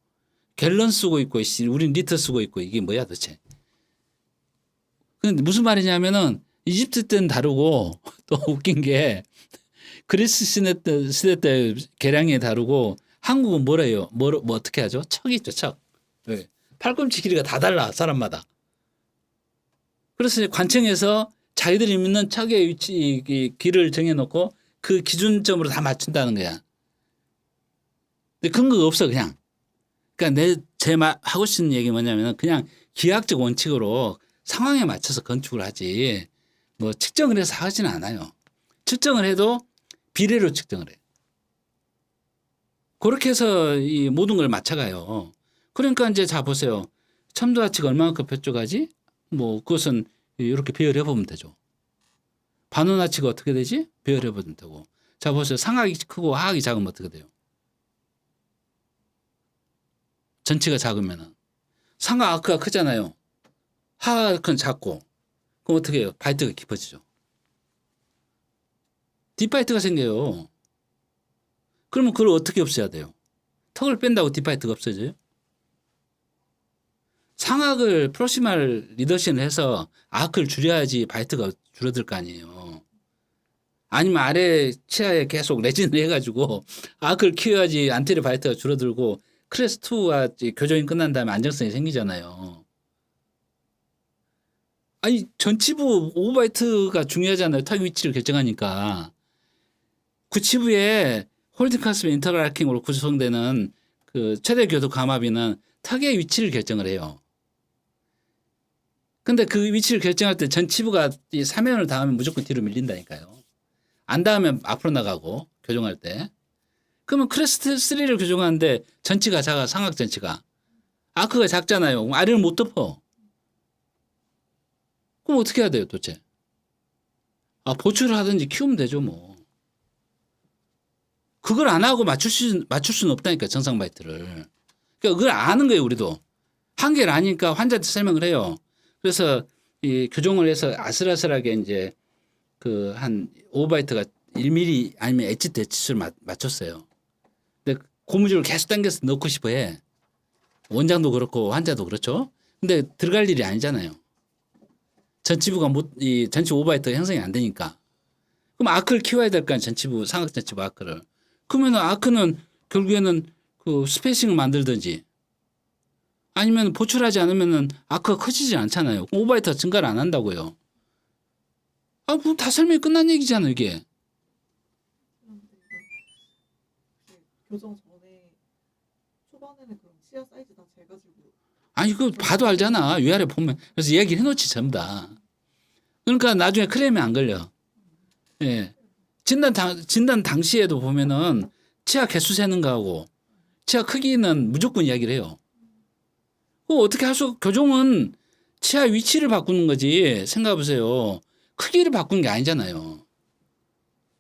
갤런 쓰고 있고 우리는 리터 쓰고 있고 이게 뭐야 도대체. 근데 무슨 말이냐면은 이집트 때는 다르고 또 웃긴 게 그리스 시대 때 계량이 다르고 한국은 뭐래요? 뭐 어떻게 하죠? 척이 있죠, 척. 네. 팔꿈치 길이가 다 달라, 사람마다. 그래서 관청에서 자기들이 있는 척의 위치, 길을 정해놓고 그 기준점으로 다 맞춘다는 거야. 근데 근거가 없어, 그냥. 그러니까 하고 싶은 얘기 뭐냐면 그냥 기하학적 원칙으로 상황에 맞춰서 건축을 하지 뭐 측정을 해서 하지는 않아요. 측정을 해도 비례로 측정을 해. 그렇게 해서 이 모든 걸 맞춰가요. 그러니까 이제 자 보세요. 첨도하치가 얼마만큼 뾰족하지? 뭐 그것은 이렇게 배열해 보면 되죠. 반원하치가 어떻게 되지? 배열해 보면 되고. 자 보세요. 상하이 크고 하악이 작으면 어떻게 돼요? 전체가 작으면은 상하 아크가 크잖아요. 하악은 작고. 그럼 어떻게 해요? 바이트가 깊어지죠. 딥바이트가 생겨요. 그러면 그걸 어떻게 없애야 돼요? 턱을 뺀다고 딥바이트가 없어져요? 상악을 프로시말 리더션을 해서 아크를 줄여야지 바이트가 줄어들 거 아니에요. 아니면 아래 치아에 계속 레진을 해가지고 아크를 키워야지 안테리어 바이트가 줄어들고 클래스 2와 교정이 끝난 다음에 안정성이 생기잖아요. 아니 전치부 오버바이트가 중요하잖아요. 턱 위치를 결정하니까. 구치부에 홀딩 카스프 인터락킹으로 구성되는 그 최대 교도 감압이는 턱의 위치를 결정을 해요. 근데 그 위치를 결정할 때 전치부가 이 사면을 닿으면 무조건 뒤로 밀린다니까요. 안 닿으면 앞으로 나가고 교정할 때. 그러면 클래스 3를 교정하는데 전치가 작아, 상악 전치가. 아크가 작잖아요. 아래를 못 덮어. 그럼 어떻게 해야 돼요 도대체? 보충을 하든지 키우면 되죠 뭐. 그걸 안 하고 맞출 수는 없다니까 정상 바이트를. 그러니까 그걸 아는 거예요 우리도. 한계를 아니까 환자한테 설명을 해요. 그래서 이 교정을 해서 아슬아슬하게 이제 그 한 5바이트가 1mm 아니면 엣지 대치수를 맞췄어요. 근데 고무줄을 계속 당겨서 넣고 싶어 해. 원장도 그렇고 환자도 그렇죠. 근데 들어갈 일이 아니잖아요. 전치부가 전치 5바이트가 형성이 안 되니까. 그럼 아크를 키워야 될 거 아니에요. 전치부, 상악 전치부 아크를. 그러면 아크는 결국에는 그 스페이싱을 만들든지 아니면 보충하지 않으면은 아크가 커지지 않잖아요. 5바이트가 증가를 안 한다고요. 그럼 다 설명이 끝난 얘기잖아요, 이게. 교정 전에 초반에는 그럼 치아 사이즈 다 재가지고. 아니, 그거 봐도 알잖아. 위아래 보면. 그래서 얘기를 해놓지, 전부 다. 그러니까 나중에 클레임이 안 걸려. 예. 진단 당시에도 보면은 치아 개수 세는 거하고 치아 크기는 무조건 이야기를 해요. 어떻게 할 수, 교정은 치아 위치를 바꾸는 거지. 생각해 보세요. 크기를 바꾸는 게 아니잖아요.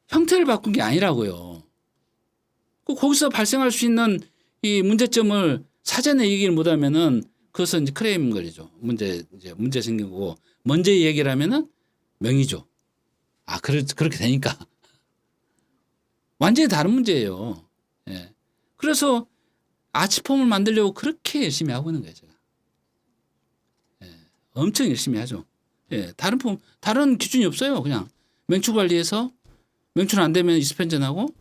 형태를 바꾼 게 아니라고요. 거기서 발생할 수 있는 이 문제점을 사전에 얘기를 못 하면은 그것은 이제 클레임 거리죠. 문제 생기고 먼저 얘기를 하면은 명의죠. 그렇게 되니까. 완전히 다른 문제예요. 예. 그래서 아치폼을 만들려고 그렇게 열심히 하고 있는 거예요, 제가. 예. 엄청 열심히 하죠. 예. 다른 기준이 없어요. 그냥 명추 관리해서 명추는 안 되면 이스펜전하고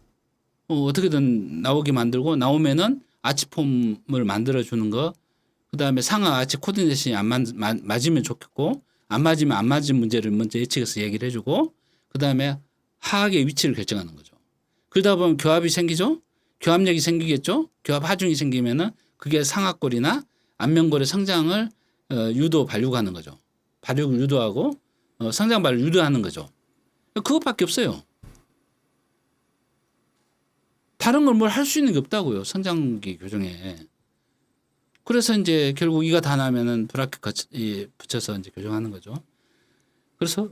어떻게든 나오게 만들고 나오면은 아치폼을 만들어주는 거. 그 다음에 상하 아치 코디네이션이 맞으면 좋겠고 안 맞으면 안 맞은 문제를 먼저 예측해서 얘기를 해주고 그 다음에 하악의 위치를 결정하는 거죠. 그러다 보면 교합이 생기죠. 교합력이 생기겠죠. 교합 하중이 생기면은 그게 상악골이나 안면골의 성장을 유도 발육하는 거죠. 발육을 유도하고 성장 발육을 유도하는 거죠. 그것밖에 없어요. 다른 걸 뭘 할 수 있는 게 없다고요. 성장기 교정에. 그래서 이제 결국 이가 다 나면은 브라켓 붙여서 이제 교정하는 거죠. 그래서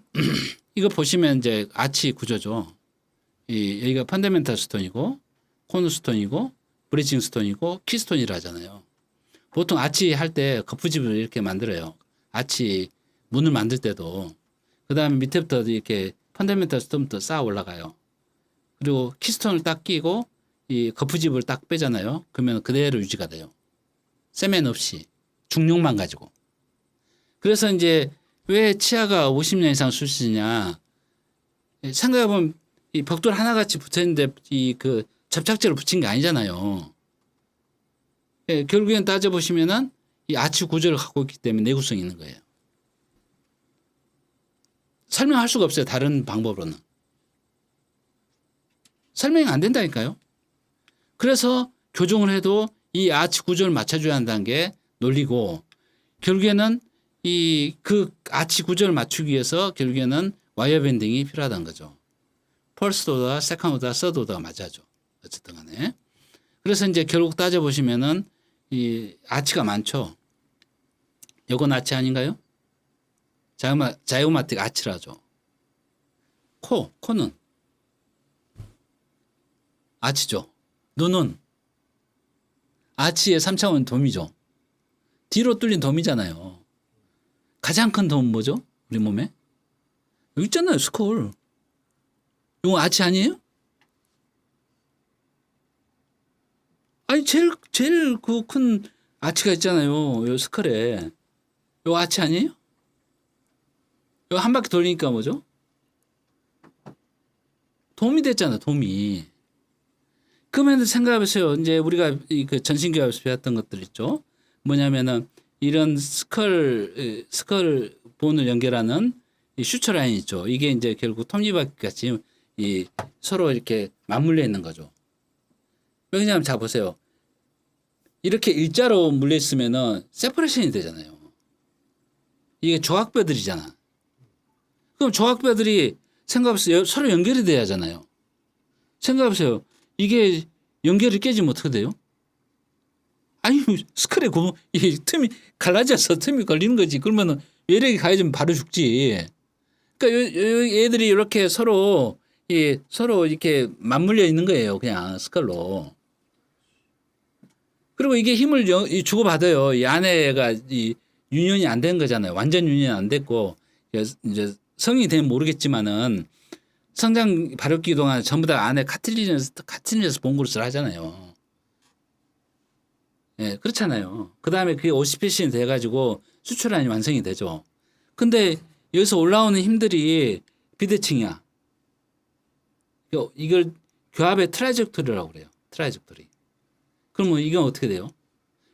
이거 보시면 이제 아치 구조죠. 여기가 펀더멘탈 스톤이고 코너 스톤이고 브리징 스톤이고 키스톤이라 하잖아요. 보통 아치 할 때 거푸집을 이렇게 만들어요. 아치 문을 만들 때도 그다음에 밑에부터 이렇게 펀더멘탈 스톤부터 쌓아 올라가요. 그리고 키스톤을 딱 끼고 이 거푸집을 딱 빼잖아요. 그러면 그대로 유지가 돼요. 세면 없이 중력만 가지고. 그래서 이제 왜 치아가 50년 이상 쓸 수 있냐? 생각해보면 이 벽돌 하나같이 붙어있는데 이 그 접착제를 붙인 게 아니잖아요. 예, 결국엔 따져보시면은 이 아치 구조를 갖고 있기 때문에 내구성이 있는 거예요. 설명할 수가 없어요. 다른 방법으로는. 설명이 안 된다니까요. 그래서 교정을 해도 이 아치 구조를 맞춰줘야 한다는 게 논리고 결국에는 이 그 아치 구조를 맞추기 위해서 결국에는 와이어 밴딩이 필요하다는 거죠. 퍼스트 오더, 세컨드 오더, 서드 오더가 맞아죠. 어쨌든 간에. 그래서 이제 결국 따져보시면은 이 아치가 많죠. 요건 아치 아닌가요? 자이고마틱 아치라죠. 코는 아치죠. 눈은 아치의 3차원 돔이죠. 뒤로 뚫린 돔이잖아요. 가장 큰 돔은 뭐죠? 우리 몸에? 여기 있잖아요. 스콜. 이거 아치 아니에요? 아니 제일 그 큰 아치가 있잖아요. 요 스컬에. 요 아치 아니에요? 요 한 바퀴 돌리니까 뭐죠? 돔이 됐잖아. 돔이. 그러면 생각해보세요. 이제 우리가 그 전신교합에서 배웠던 것들 있죠. 뭐냐면은 이런 스컬 본을 연결하는 이 슈처 라인 있죠. 이게 이제 결국 톱니바퀴 같이 이 서로 이렇게 맞물려 있는 거죠. 왜냐하면 자 보세요. 이렇게 일자로 물려 있으면은 세퍼레이션이 되잖아요. 이게 조각뼈들이잖아. 그럼 조각뼈들이 생각해보세요. 서로 연결이 돼야 하잖아요. 생각해보세요. 이게 연결이 깨지면 어떻게 돼요? 아니 스컬에 이 틈이 갈라져서 틈이 걸리는 거지. 그러면은 외력이 가해지면 바로 죽지. 그러니까 얘들이 이렇게 서로 이렇게 맞물려 있는 거예요. 그냥 스컬로. 그리고 이게 힘을 주고받아요. 이 안에가 이 유연이 안 된 거잖아요. 완전 유연이 안 됐고 이제 성이 되면 모르겠지만은 성장 발육기 동안 전부 다 안에 카틸리저스 봉그루스를 하잖아요. 예, 그렇잖아요. 그 다음에 그게 오시피신이 돼가지고 수출란이 완성이 되죠. 근데 여기서 올라오는 힘들이 비대칭이야. 이걸 교합의 트라이젝토리라고 그래요. 트라이젝토리. 그러면 이건 어떻게 돼요?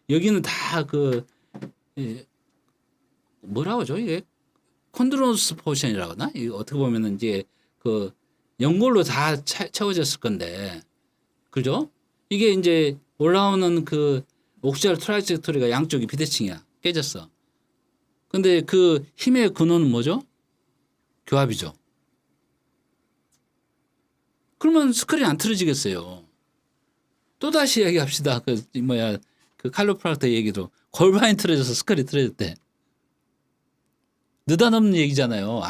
여기는 다 뭐라고 하죠? 이게 콘드로스 포션이라고 하나? 이거 어떻게 보면은 이제 그 연골로 다 채워졌을 건데, 그죠? 이게 이제 올라오는 그 옥시알 트라이젝토리가 양쪽이 비대칭이야. 깨졌어. 근데 그 힘의 근원은 뭐죠? 교합이죠. 그러면 스컬이 안 틀어지겠어요. 또다시 얘기합시다. 그 칼로프락터 얘기도 골반이 틀어져서 스컬이 틀어졌대. 느닷없는 얘기잖아요.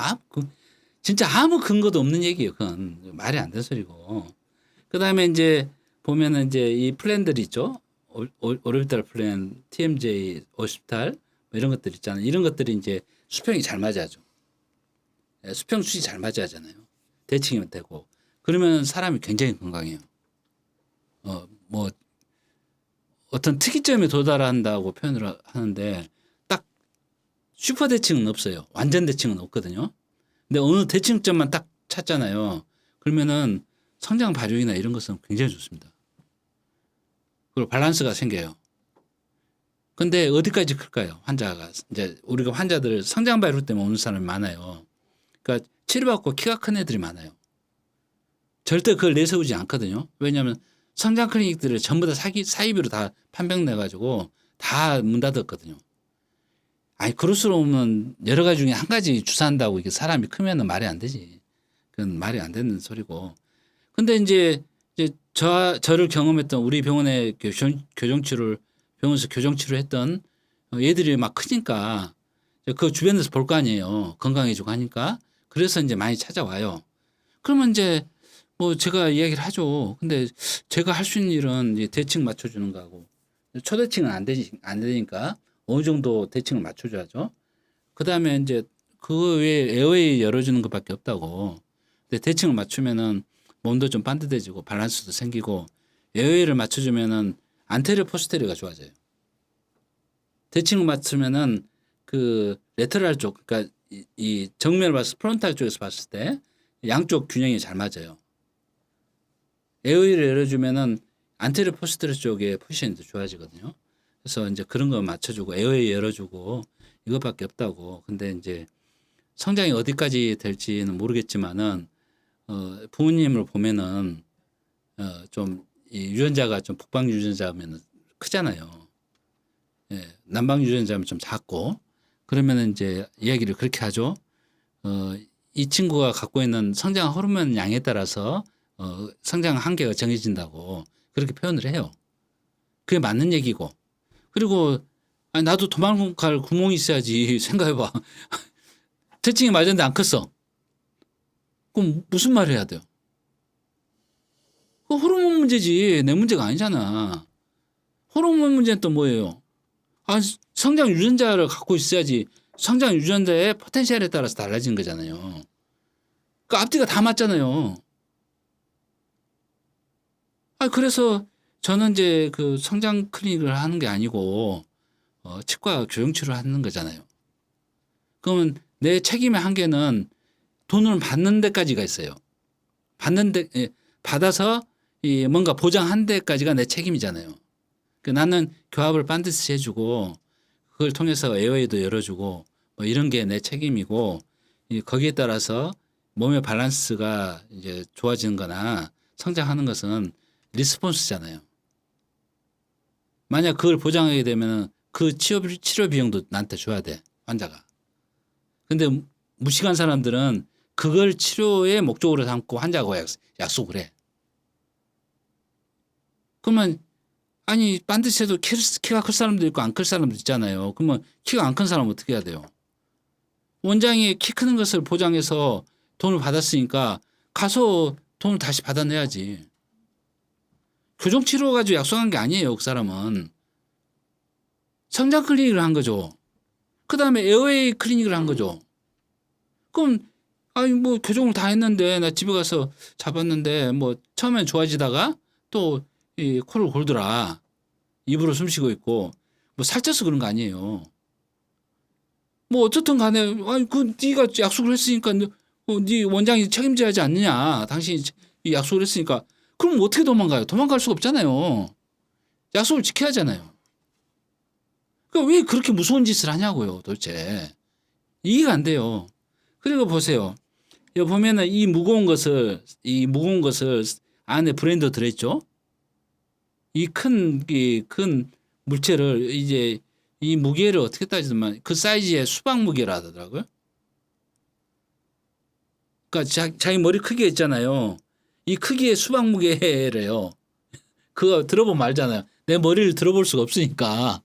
진짜 아무 근거도 없는 얘기예요. 그건 말이 안 되는 소리고. 그 다음에 이제 보면은 이제 이 플랜들이 있죠. 오르비탈 플랜, TMJ, 오시피탈 뭐 이런 것들 있잖아요. 이런 것들이 이제 수평이 잘 맞아야죠. 수평 수이 잘 맞아야 하잖아요. 대칭이면 되고. 그러면 사람이 굉장히 건강해요. 뭐 어떤 특이점에 도달한다고 표현을 하는데 딱 슈퍼 대칭은 없어요. 완전 대칭은 없거든요. 근데 어느 대칭점만 딱 찾잖아요. 그러면은 성장 발육이나 이런 것은 굉장히 좋습니다. 그리고 밸런스가 생겨요. 근데 어디까지 클까요? 환자가 이제 우리가 환자들 성장 발육 때문에 오는 사람이 많아요. 그러니까 치료받고 키가 큰 애들이 많아요. 절대 그걸 내세우지 않거든요. 왜냐하면 성장 클리닉들을 전부 다 사이비로 다 판병 내가지고 다 문 닫았거든요. 아니, 그럴수록 오면 여러 가지 중에 한 가지 주사한다고 이게 사람이 크면은 말이 안 되지. 그건 말이 안 되는 소리고. 근데 이제 저를 경험했던 우리 병원에 교정치료를 병원에서 교정치료 했던 얘들이 막 크니까 그 주변에서 볼 거 아니에요. 건강해지고 하니까. 그래서 이제 많이 찾아와요. 그러면 이제 뭐 제가 이야기를 하죠. 근데 제가 할 수 있는 일은 이제 대칭 맞춰주는 거하고 초대칭은 안 되니까 어느 정도 대칭을 맞춰줘야죠. 그 다음에 이제 그 외에 에어웨이 열어주는 것밖에 없다고. 근데 대칭을 맞추면은 몸도 좀 반듯해지고 밸런스도 생기고 에어웨이를 맞춰주면은 안테리어 포스테리어가 좋아져요. 대칭을 맞추면은 그 레터럴 쪽, 그러니까 이 정면을 봤을 프론탈 쪽에서 봤을 때 양쪽 균형이 잘 맞아요. 에어웨이를 열어주면은 안테리어 포스테리어 쪽의 포지션이 더 좋아지거든요. 그래서 이제 그런 거 맞춰주고 에어웨이 열어주고 이것밖에 없다고. 근데 이제 성장이 어디까지 될지는 모르겠지만은 부모님을 보면은 좀 이 유전자가 좀 북방 유전자면 크잖아요. 예, 남방 유전자면 좀 작고 그러면은 이제 이야기를 그렇게 하죠. 이 친구가 갖고 있는 성장 호르몬 양에 따라서 성장 한계가 정해진다고 그렇게 표현을 해요. 그게 맞는 얘기고. 그리고 아니, 나도 도망갈 구멍이 있어야지 생각해봐. 대칭이 맞았는데 안 컸어. 그럼 무슨 말을 해야 돼요? 그 호르몬 문제지 내 문제가 아니잖아. 호르몬 문제는 또 뭐예요? 아, 성장 유전자를 갖고 있어야지 성장 유전자의 포텐셜에 따라서 달라지는 거잖아요. 그 앞뒤가 다 맞잖아요. 아, 그래서 저는 이제 그 성장 클리닉을 하는 게 아니고 치과 교정치료를 하는 거잖아요. 그러면 내 책임의 한계는 돈을 받는 데까지가 있어요. 받아서 이 뭔가 보장한 데까지가 내 책임이잖아요. 나는 교합을 반드시 해주고 그걸 통해서 에어웨이도 열어주고 뭐 이런 게 내 책임이고 거기에 따라서 몸의 밸런스가 이제 좋아지는 거나 성장하는 것은 리스폰스잖아요. 만약 그걸 보장하게 되면 그 치료 비용도 나한테 줘야 돼, 환자가. 근데 무식한 사람들은 그걸 치료의 목적으로 삼고 환자하고 약속을 해. 그러면 아니 반드시 해도 키가 클 사람도 있고 안 클 사람도 있잖아요. 그러면 키가 안 큰 사람은 어떻게 해야 돼요? 원장이 키 크는 것을 보장해서 돈을 받았으니까 가서 돈을 다시 받아내야지. 교정치료 가지고 약속한 게 아니에요. 그 사람은. 성장 클리닉을 한 거죠. 그 다음에 에어웨이 클리닉을 한 거죠. 그럼 아니 뭐 교정을 다 했는데 나 집에 가서 잡았는데 뭐 처음엔 좋아지다가 또 이 코를 골더라. 입으로 숨 쉬고 있고 뭐 살쪄서 그런 거 아니에요. 뭐 어쨌든 간에 아니 그 네가 약속을 했으니까 네 원장이 책임져야 하지 않느냐. 당신이 이 약속을 했으니까 그럼 어떻게 도망가요? 도망갈 수가 없잖아요. 약속을 지켜야 하잖아요. 그러니까 왜 그렇게 무서운 짓을 하냐고요, 도대체. 이해가 안 돼요. 그리고 보세요. 여기 보면은 이 무거운 것을 안에 브랜드 들어있죠? 이 큰 물체를 이제 이 무게를 어떻게 따지면 그 사이즈의 수박 무게라 하더라고요. 그러니까 자기 머리 크기 있잖아요. 이 크기의 수박 무게래요. 그거 들어보면 알잖아요. 내 머리를 들어볼 수가 없으니까.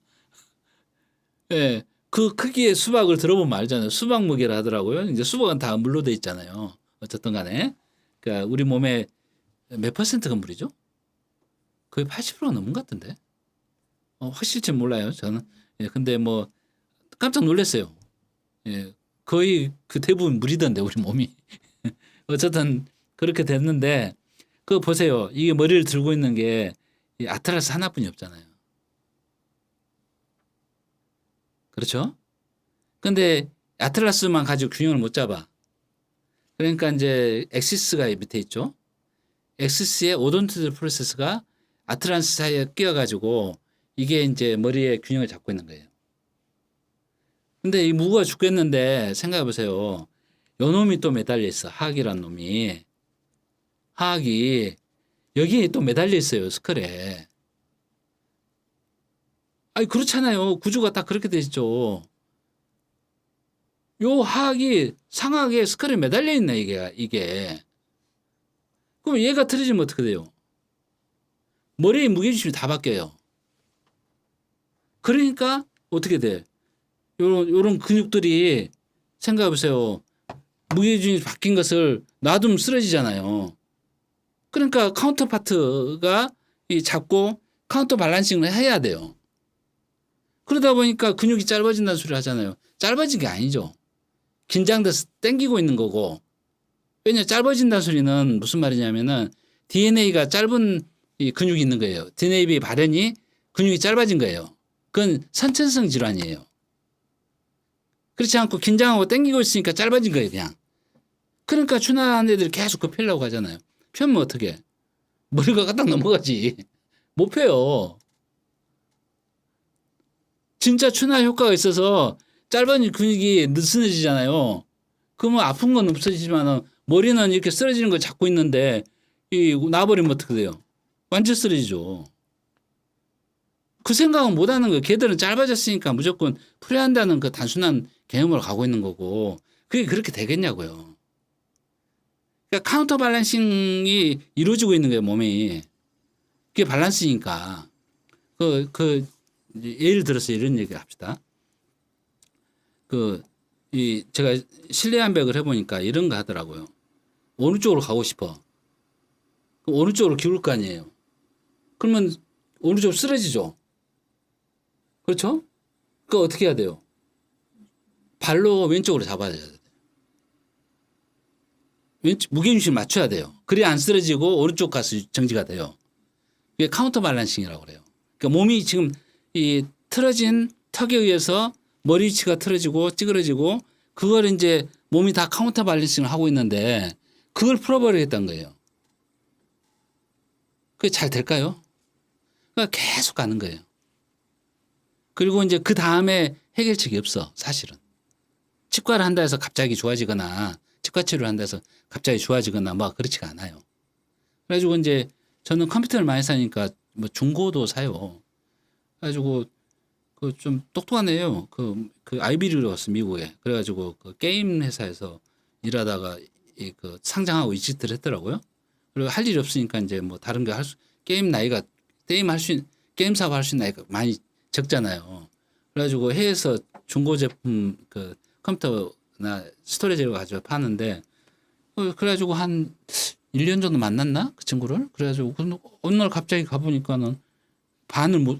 예. 그 크기의 수박을 들어보면 알잖아요. 수박 무게라 하더라고요. 이제 수박은 다 물로 돼 있잖아요. 어쨌든 간에. 그러니까 우리 몸에 몇 퍼센트가 물이죠? 거의 80%가 넘은 것 같은데. 확실치 몰라요. 저는. 예, 근데 뭐 깜짝 놀랐어요. 예. 거의 그 대부분 물이던데 우리 몸이. 어쨌든 그렇게 됐는데 그거 보세요. 이게 머리를 들고 있는 게 이 아틀라스 하나뿐이 없잖아요. 그렇죠? 근데 아틀라스만 가지고 균형을 못 잡아. 그러니까 이제 엑시스가 밑에 있죠. 엑시스의 오돈토드 프로세스가 아틀라스 사이에 끼어가지고 이게 이제 머리에 균형을 잡고 있는 거예요. 근데 이 무거워 죽겠는데 생각해 보세요. 요 놈이 또 매달려 있어. 하악이란 놈이. 하악이 여기에 또 매달려 있어요. 스컬에. 아니 그렇잖아요. 구조가 딱 그렇게 돼 있죠. 요 하악이 상하게 스컬에 매달려 있네 이게. 그럼 얘가 틀어지면 어떻게 돼요? 머리의 무게중심이 다 바뀌어요. 그러니까 어떻게 돼? 요런 근육들이 생각해보세요. 무게중심이 바뀐 것을 놔두면 쓰러지잖아요. 그러니까 카운터파트가 잡고 카운터 밸런싱을 해야 돼요. 그러다 보니까 근육이 짧아진다는 소리를 하잖아요. 짧아진 게 아니죠. 긴장돼서 땡기고 있는 거고. 왜냐 짧아진다는 소리는 무슨 말이냐면은 DNA가 짧은 이 근육이 있는 거예요. DNA 발현이 근육이 짧아진 거예요. 그건 선천성 질환이에요. 그렇지 않고 긴장하고 땡기고 있으니까 짧아진 거예요, 그냥. 그러니까 춘한 애들이 계속 그 펴려고 하잖아요. 펴면 어떻게? 머리가 까딱 넘어가지. 못 펴요. 진짜 춘화 효과가 있어서 짧은 근육이 느슨해지잖아요. 그러면 아픈 건 없어지지만 머리는 이렇게 쓰러지는 걸 잡고 있는데 놔버리면 어떻게 돼요? 완전 쓰러지죠. 그 생각은 못 하는 거예요. 걔들은 짧아졌으니까 무조건 풀어야 한다는 그 단순한 개념으로 가고 있는 거고 그게 그렇게 되겠냐고요. 그러니까 카운터 밸런싱이 이루어지고 있는 거예요, 몸이. 그게 밸런스니까. 예를 들어서 이런 얘기 합시다. 제가 실내 암벽을 해보니까 이런 거 하더라고요. 어느 쪽으로 가고 싶어. 그럼 어느 쪽으로 기울 거 아니에요. 그러면 어느 쪽으로 쓰러지죠. 그렇죠? 그거 어떻게 해야 돼요? 발로 왼쪽으로 잡아야 돼요. 무게중심을 맞춰야 돼요. 그래야 안 쓰러지고 오른쪽 가서 정지가 돼요. 이게 카운터 밸런싱이라고 그래요. 그러니까 몸이 지금 이 틀어진 턱에 의해서 머리 위치가 틀어지고 찌그러지고 그걸 이제 몸이 다 카운터 밸런싱을 하고 있는데 그걸 풀어버리겠다는 거예요. 그게 잘 될까요? 그러니까 계속 가는 거예요. 그리고 이제 그 다음에 해결책이 없어, 사실은. 치과를 한다 해서 갑자기 좋아지거나 치과 치료를 한다 해서 갑자기 좋아지거나 뭐 그렇지가 않아요. 그래가지고 이제 저는 컴퓨터를 많이 사니까 뭐 중고도 사요. 그래가지고 그 좀 똑똑한 애요. 그 아이비리그로 갔어, 미국에. 그래가지고 그 게임 회사에서 일하다가 그 상장하고 이직을 했더라고요. 그리고 할 일이 없으니까 이제 뭐 다른 거 게임 나이가 게임 사업 할 수 있는 나이가 많이 적잖아요. 그래가지고 해외에서 중고 제품 그 컴퓨터나 스토리지를 가지고 파는데 그래가지고 한 1년 정도 만났나? 그 친구를? 그래가지고 어느 날 갑자기 가보니까는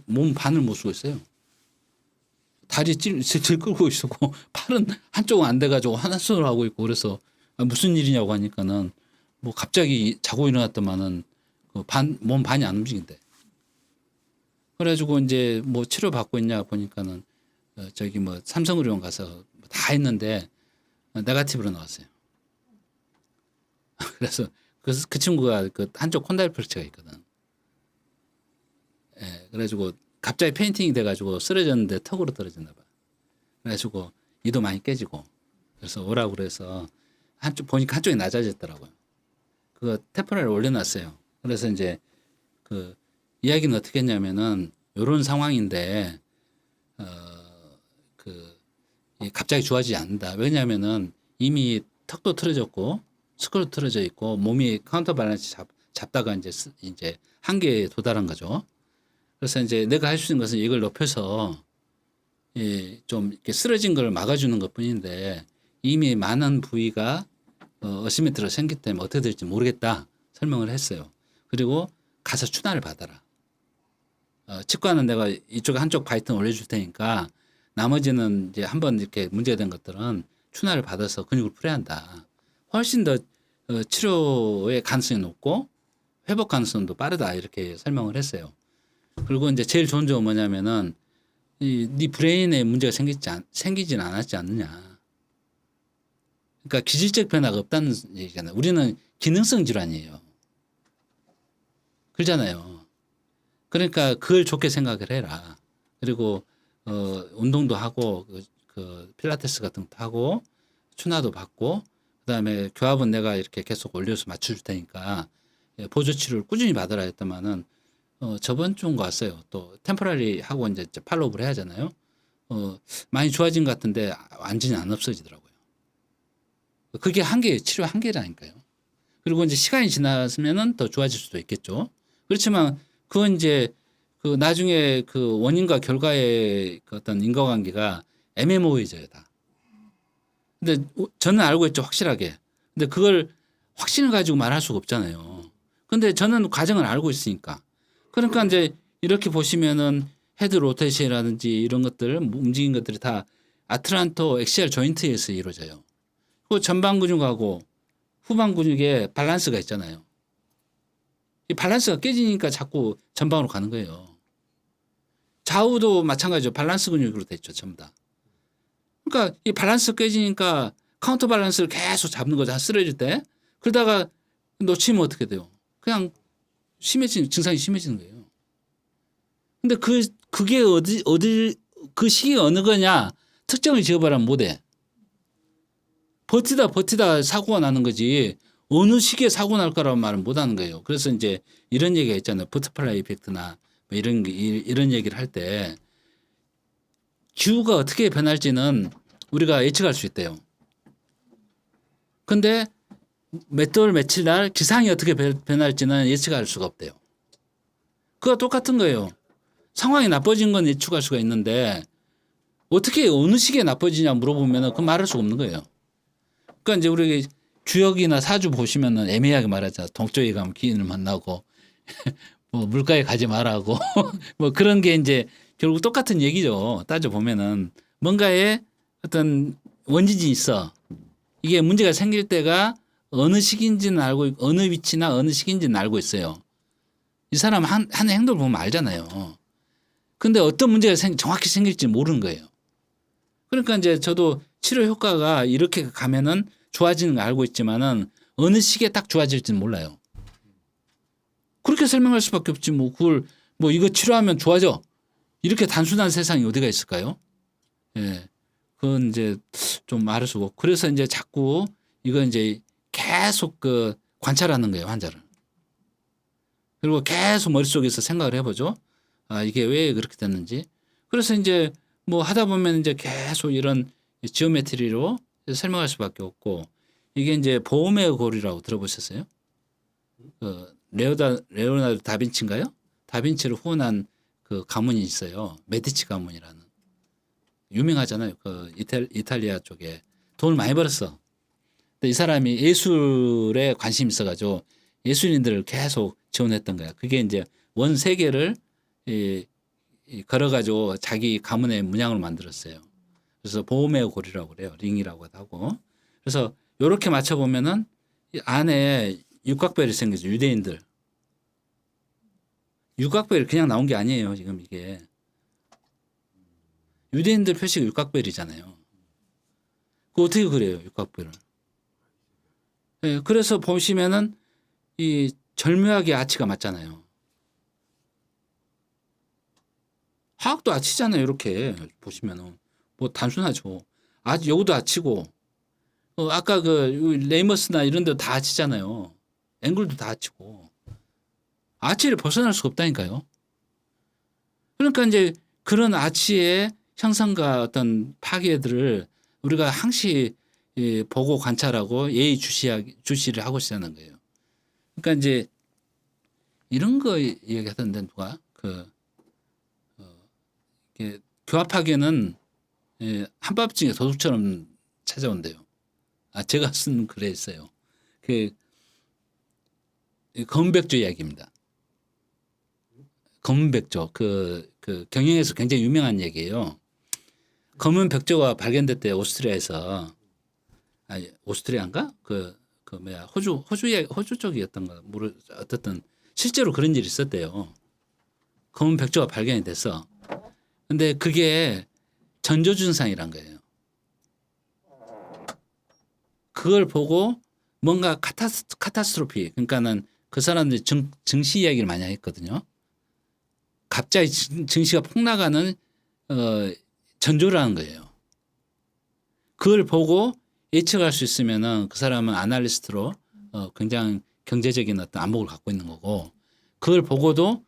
몸 반을 못 쓰고 있어요. 다리 질질 끌고 있었고 팔은 한쪽은 안 돼가지고 하나 손으로 하고 있고 그래서 무슨 일이냐고 하니까는 뭐 갑자기 자고 일어났더만은 몸 반이 안 움직인대. 그래가지고 이제 뭐 치료 받고 있냐 보니까는 저기 뭐 삼성의료원 가서 다 했는데 네거티브로 나왔어요. 그래서 그 친구가 그 한쪽 콘다일 프랙처가 있거든. 예, 그래가지고 갑자기 페인팅이 돼가지고 쓰러졌는데 턱으로 떨어졌나 봐. 그래가지고 이도 많이 깨지고 그래서 오라고 그래서 보니까 한쪽이 낮아졌더라고요. 그거 테프라를 올려놨어요. 그래서 이제 그 이야기는 어떻게 했냐면은 요런 상황인데 갑자기 좋아지지 않는다. 왜냐하면은 이미 턱도 틀어졌고 스컬도 틀어져 있고 몸이 카운터 밸런스 잡다가 이제 한계에 도달한 거죠. 그래서 이제 내가 할 수 있는 것은 이걸 높여서 좀 이렇게 쓰러진 걸 막아주는 것 뿐인데 이미 많은 부위가 어시메트리가 생겼기 때문에 어떻게 될지 모르겠다 설명을 했어요. 그리고 가서 추나를 받아라. 치과는 내가 이쪽에 한쪽 바이튼 올려줄 테니까 나머지는 이제 한번 이렇게 문제가 된 것들은 추나를 받아서 근육을 풀어야 한다. 훨씬 더 치료의 가능성이 높고 회복 가능성도 빠르다 이렇게 설명을 했어요. 그리고 이제 제일 좋은 점은 뭐냐면은 네 브레인에 문제가 생기진 않았지 않느냐. 그러니까 기질적 변화가 없다는 얘기잖아요. 우리는 기능성 질환이에요. 그러잖아요. 그러니까 그걸 좋게 생각을 해라. 그리고 운동도 하고 그 필라테스 같은 것도 하고 추나도 받고 그다음에 교합은 내가 이렇게 계속 올려서 맞춰줄 테니까 보조 치료를 꾸준히 받으라 했더만은 저번 주인가 왔어요. 또 템포라리 하고 이제 팔로우를 해야 하잖아요. 많이 좋아진 것 같은데 완전히 안 없어지더라고요. 그게 한계예요. 치료 한계라니까요. 그리고 이제 시간이 지났으면은 더 좋아질 수도 있겠죠. 그렇지만 그건 이제 그 나중에 그 원인과 결과의 그 어떤 인과관계가 애매모호해져요, 다. 근데 저는 알고 있죠, 확실하게. 근데 그걸 확신을 가지고 말할 수가 없잖아요. 근데 저는 과정을 알고 있으니까. 그러니까 이제 이렇게 보시면은 헤드 로테이션이라든지 이런 것들, 움직인 것들이 다 아틀란토 엑시얼 조인트에서 이루어져요. 그 전방 근육하고 후방 근육에 밸런스가 있잖아요. 이 밸런스가 깨지니까 자꾸 전방으로 가는 거예요. 좌우도 마찬가지죠. 밸런스 근육으로 돼 있죠, 전부 다. 그러니까 이 밸런스 깨지니까 카운터 밸런스를 계속 잡는 거죠. 쓰러질 때. 그러다가 놓치면 어떻게 돼요? 그냥 증상이 심해지는 거예요. 근데 그게 그 시기가 어느 거냐 특정을 지어봐라면 못해. 버티다 사고가 나는 거지 어느 시기에 사고 날 거라고 말은 못 하는 거예요. 그래서 이제 이런 얘기가 있잖아요. 버터플라이 이펙트나 뭐 이런 얘기를 할 때 기후가 어떻게 변할지는 우리가 예측할 수 있대요. 근데 몇 월 며칠 날 기상이 어떻게 변할지는 예측할 수가 없대요. 그거 똑같은 거예요. 상황이 나빠진 건 예측할 수가 있는데 어떻게 어느 시기에 나빠지냐 물어보면 그 말할 수가 없는 거예요. 그러니까 이제 우리 주역이나 사주 보시면은 애매하게 말하잖아. 동쪽에 가면 기인을 만나고 뭐 물가에 가지 말라고 뭐 그런 게 이제 결국 똑같은 얘기죠. 따져 보면은 뭔가에 어떤 원인이 있어. 이게 문제가 생길 때가 어느 시기인지는 알고 어느 위치나 어느 시기인지는 알고 있어요. 이 사람 하는 행동을 보면 알잖아요. 근데 어떤 문제가 정확히 생길지 모르는 거예요. 그러니까 이제 저도 치료 효과가 이렇게 가면은 좋아지는 거 알고 있지만은 어느 시기에 딱 좋아질지는 몰라요. 그렇게 설명할 수밖에 없지 뭐 그걸 뭐 이거 치료하면 좋아져. 이렇게 단순한 세상이 어디가 있을까요? 예. 그건 이제 좀 말할 수고. 그래서 이제 자꾸 이거 이제 계속 그 관찰하는 거예요, 환자를. 그리고 계속 머릿속에서 생각을 해보죠. 아, 이게 왜 그렇게 됐는지. 그래서 이제 뭐 하다 보면 이제 계속 이런 지오메트리로 설명할 수밖에 없고 이게 이제 보험의 고리라고 들어보셨어요? 레오나르도 다빈치인가요? 다빈치를 후원한 그 가문이 있어요. 메디치 가문이라는. 유명하잖아요. 그 이탈리아 쪽에 돈을 많이 벌었어. 근데 이 사람이 예술에 관심이 있어가지고 예술인들을 계속 지원했던 거야. 그게 이제 원 세계를 걸어가지고 자기 가문의 문양을 만들었어요. 그래서 보험의 고리라고 그래요. 링이라고도 하고. 그래서 이렇게 맞춰보면은 이 안에 육각별이 생기죠. 유대인들. 육각별이 그냥 나온 게 아니에요. 지금 이게. 유대인들 표시가 육각별이잖아요. 그 어떻게 그래요? 육각별을. 네, 그래서 보시면은 이 절묘하게 아치가 맞잖아요. 화학도 아치잖아요. 이렇게 보시면은 뭐 단순하죠. 여기도 아치고 아까 그 레이머스나 이런 데도 다 아치잖아요. 앵글도 다 아치고 아치를 벗어날 수가 없다니까요. 그러니까 이제 그런 아치의 형성과 어떤 파괴들을 우리가 항시 보고 관찰하고 주시를 하고 있다는 거예요. 그러니까 이제 이런 거 얘기하던데 누가 교합파괴는 한밤중에 도둑처럼 찾아온대요. 아, 제가 쓴 글에 있어요. 검은백조 이야기입니다. 검은백조 그 경영에서 굉장히 유명한 얘기예요. 검은 백조가 발견됐대요. 오스트리아에서. 오스트리아인가? 호주 쪽이었던가 어쨌든 실제로 그런 일이 있었대요. 검은 백조가 발견이 됐어. 근데 그게 전조증상이란 거예요. 그걸 보고 뭔가 카타스트로피 그러니까는 그 사람들이 증시 이야기를 많이 했거든요. 갑자기 증시가 폭 나가는 전조라는 거예요. 그걸 보고 예측할 수 있으면은 그 사람은 아날리스트로 굉장히 경제적인 어떤 안목을 갖고 있는 거고 그걸 보고도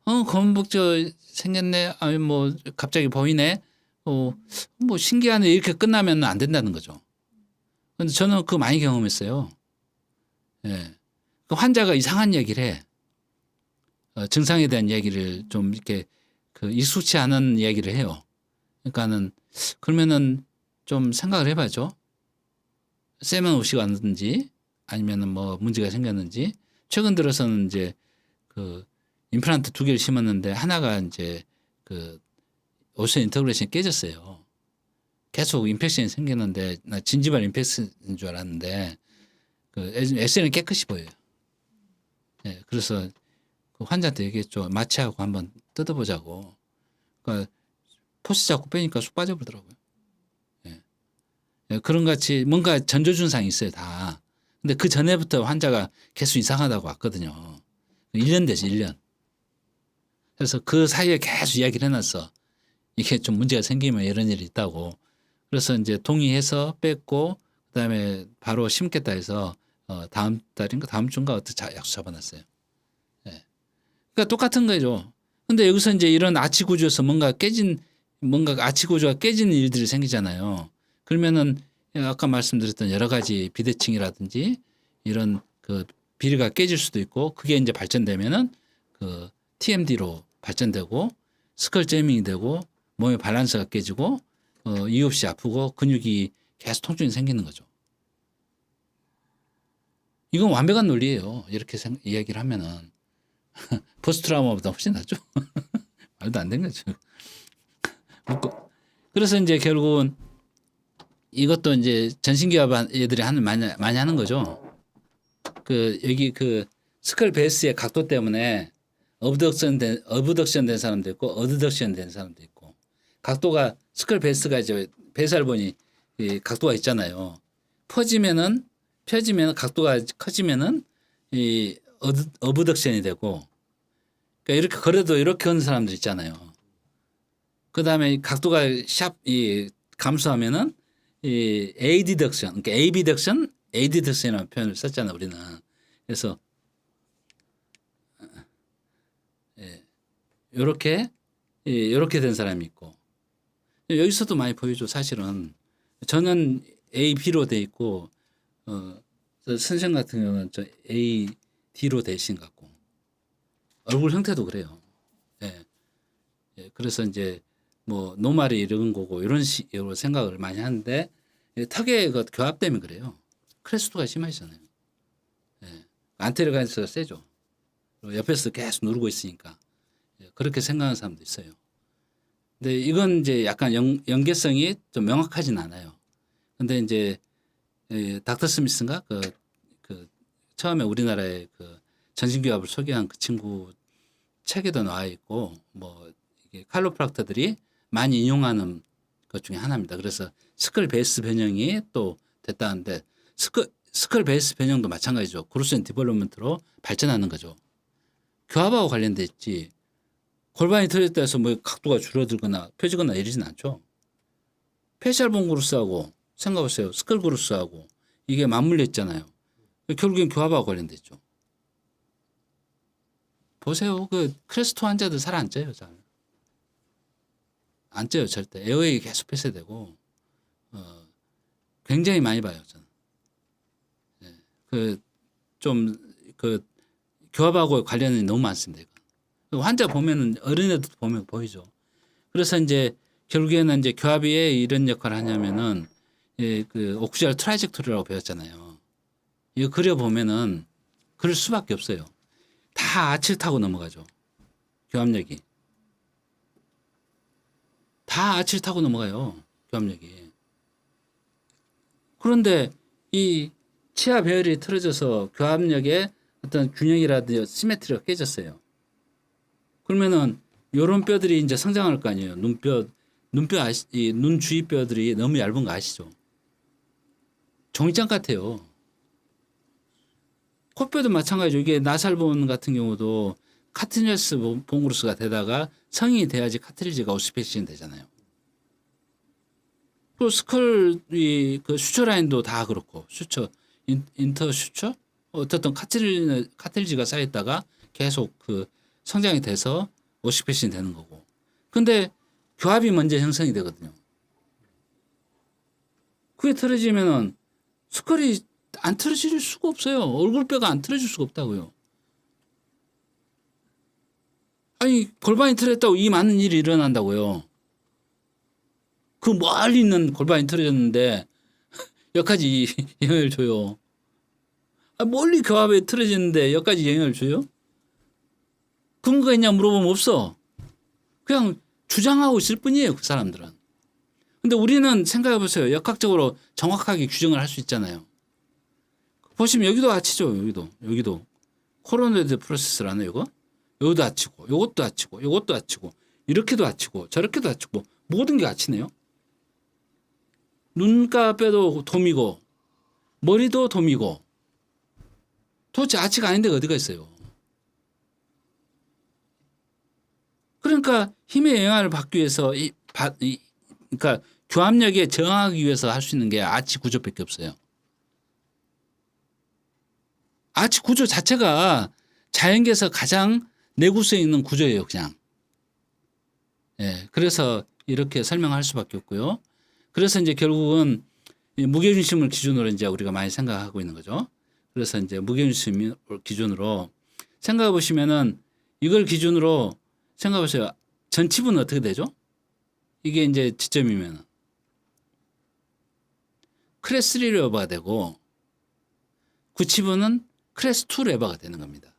검은복저 생겼네. 아니 뭐 갑자기 보이네. 뭐 신기하네 이렇게 끝나면 안 된다는 거죠. 근데 저는 그거 많이 경험했어요. 예. 그 환자가 이상한 얘기를 해. 증상에 대한 얘기를 좀 이렇게 그 익숙치 않은 이야기를 해요. 그러니까는 그러면은 좀 생각을 해봐죠. 쌤은 없이 왔는지 아니면은 뭐 문제가 생겼는지 최근 들어서는 이제 그 임플란트 2개를 심었는데 하나가 이제 그 오션 인터그레이션이 깨졌어요. 계속 인펙션이 생겼는데 나 진지발 인펙션인 줄 알았는데 그 엑스레이는 깨끗이 보여요. 예, 그래서 그 환자한테 얘기했죠. 마취하고 한번 뜯어보자고. 그러니까 포스 잡고 빼니까 쑥 빠져버리더라고요. 예. 예, 그런 같이 뭔가 전조 증상이 있어요, 다. 근데 그 전에부터 환자가 계속 이상하다고 왔거든요. 1년 되지, 1년. 그래서 그 사이에 계속 이야기를 해놨어. 이게 좀 문제가 생기면 이런 일이 있다고. 그래서 이제 동의해서 뺐고, 그 다음에 바로 심겠다 해서, 다음 달인가 다음 주인가 어떻게 약속 잡아놨어요. 예. 그러니까 똑같은 거죠. 근데 여기서 이제 이런 아치 구조에서 뭔가 아치 구조가 깨지는 일들이 생기잖아요. 그러면은 아까 말씀드렸던 여러 가지 비대칭이라든지 이런 그 비리가 깨질 수도 있고 그게 이제 발전되면은 그 TMD로 발전되고 스컬 제밍이 되고 몸의 밸런스가 깨지고 이유 없이 아프고 근육이 계속 통증이 생기는 거죠. 이건 완벽한 논리예요. 이렇게 이야기를 하면은 포스트 트라우마보다 훨씬 낫죠. 말도 안 되는 거죠. 그래서 이제 결국은 이것도 이제 전신기압 애들이 많이 하는 거죠. 그 여기 그 스컬 베이스의 각도 때문에 어브덕션 된 사람도 있고 어드덕션 된 사람도 있고 각도가 스컬 베이스가 이제 배설본이 이 각도가 있잖아요. 펴지면 각도가 커지면은 이 어브덕션이 되고 그러니까 이렇게 걸어도 이렇게 하는 사람들 있잖아요. 그 다음에 각도가 감소하면은 이 AD덕션, 그러니까 AB덕션, AD덕션이라는 표현을 썼잖아요, 우리는. 그래서 요렇게 된 사람이 있고 여기서도 많이 보이죠, 사실은. 저는 AB로 돼 있고 선생 같은 경우는 저 AD로 되신 것 같고 얼굴 형태도 그래요. 예. 예, 그래서 이제 뭐 노말이 이런 거고 이런 식으로 생각을 많이 하는데 턱의 그 교합 때문에 그래요. 크레스토가 심하시잖아요. 예. 안테르간스가 세죠. 그리고 옆에서 계속 누르고 있으니까 예, 그렇게 생각하는 사람도 있어요. 근데 이건 이제 약간 연계성이 좀 명확하진 않아요. 근데 이제 닥터 스미스인가 그 처음에 우리나라에 그 전신교합을 소개한 그 친구 책에도 나와 있고 뭐 이게 칼로프락터들이 많이 인용하는 것 중에 하나입니다. 그래서 스컬 베이스 변형이 또 됐다는데 스컬 베이스 변형도 마찬가지죠. 그루스 앤 디벨롭먼트로 발전하는 거죠. 교합하고 관련돼 있지. 골반이 틀어졌다 해서 뭐 각도가 줄어들거나 펴지거나 이러진 않죠. 페셜 본 그루스하고 생각해보세요. 스컬 그루스하고 이게 맞물려 있잖아요. 결국엔 교합하고 관련돼 있죠. 보세요. 그 크레스토 환자들 살 안 쪄요. 잘. 안 쪄요. 절대. 에어웨이 계속 폐쇄되고 굉장히 많이 봐요. 저는. 네. 그 교합하고 관련이 너무 많습니다. 이거. 환자 보면은 어린애들 보면 보이죠. 그래서 이제 결국에는 이제 교합이 왜 이런 역할을 하냐면은 그 옥시알 트라이젝토리라고 배웠잖아요. 이거 그려 보면은 그럴 수밖에 없어요. 다 아치를 타고 넘어가죠. 교합력이. 다 아치를 타고 넘어가요. 교합력이. 그런데 이 치아 배열이 틀어져서 교합력의 어떤 균형이라든지 시메트리가 깨졌어요. 그러면은 요런 뼈들이 이제 성장할 거 아니에요. 눈 주위 뼈들이 너무 얇은 거 아시죠? 종이장 같아요. 코뼈도 마찬가지죠. 이게 나살본 같은 경우도 카티뉴스 봉그루스가 되다가 성인이 돼야지 카트리지가 오스페이션 되잖아요. 또 스컬 그 슈처 라인도 다 그렇고 슈처 인터 슈처 어떻든 카틸지가 쌓였다가 계속 그 성장이 돼서 오시패신이 되는 거고. 근데 교합이 먼저 형성이 되거든요. 그게 틀어지면은 스컬이 안 틀어질 수가 없어요. 얼굴뼈가 안 틀어질 수가 없다고요. 아니 골반이 틀어졌다고 이 많은 일이 일어난다고요. 그 멀리 있는 골반이 틀어졌는데 여기까지 영향을 줘요. 멀리 교합에 틀어졌는데 여기까지 영향을 줘요? 근거가 있냐 물어보면 없어. 그냥 주장하고 있을 뿐이에요. 그 사람들은. 근데 우리는 생각해 보세요. 역학적으로 정확하게 규정을 할 수 있잖아요. 보시면 여기도 아치죠. 여기도. 코로네드 프로세스라는 이거. 여기도 아치고 요것도 아치고 요것도 아치고 이렇게도 아치고 저렇게도 아치고 모든 게 아치네요. 눈가뼈도 돔이고 머리도 돔이고 도대체 아치가 아닌 데가 어디가 있어요. 그러니까 힘의 영향을 받기 위해서 그러니까 교합력에 저항하기 위해서 할 수 있는 게 아치 구조밖에 없어요. 아치 구조 자체가 자연계에서 가장 내구성 있는 구조예요, 그냥. 예, 그래서 이렇게 설명할 수밖에 없고요. 그래서 이제 결국은 무게중심을 기준으로 이제 우리가 많이 생각하고 있는 거죠. 그래서 이제 무게중심 기준으로 생각해 보시면은 이걸 기준으로 생각해 보세요. 전치부는 어떻게 되죠? 이게 이제 지점이면 클래스 3 레버가 되고 구치부는 클래스 2 레버가 되는 겁니다.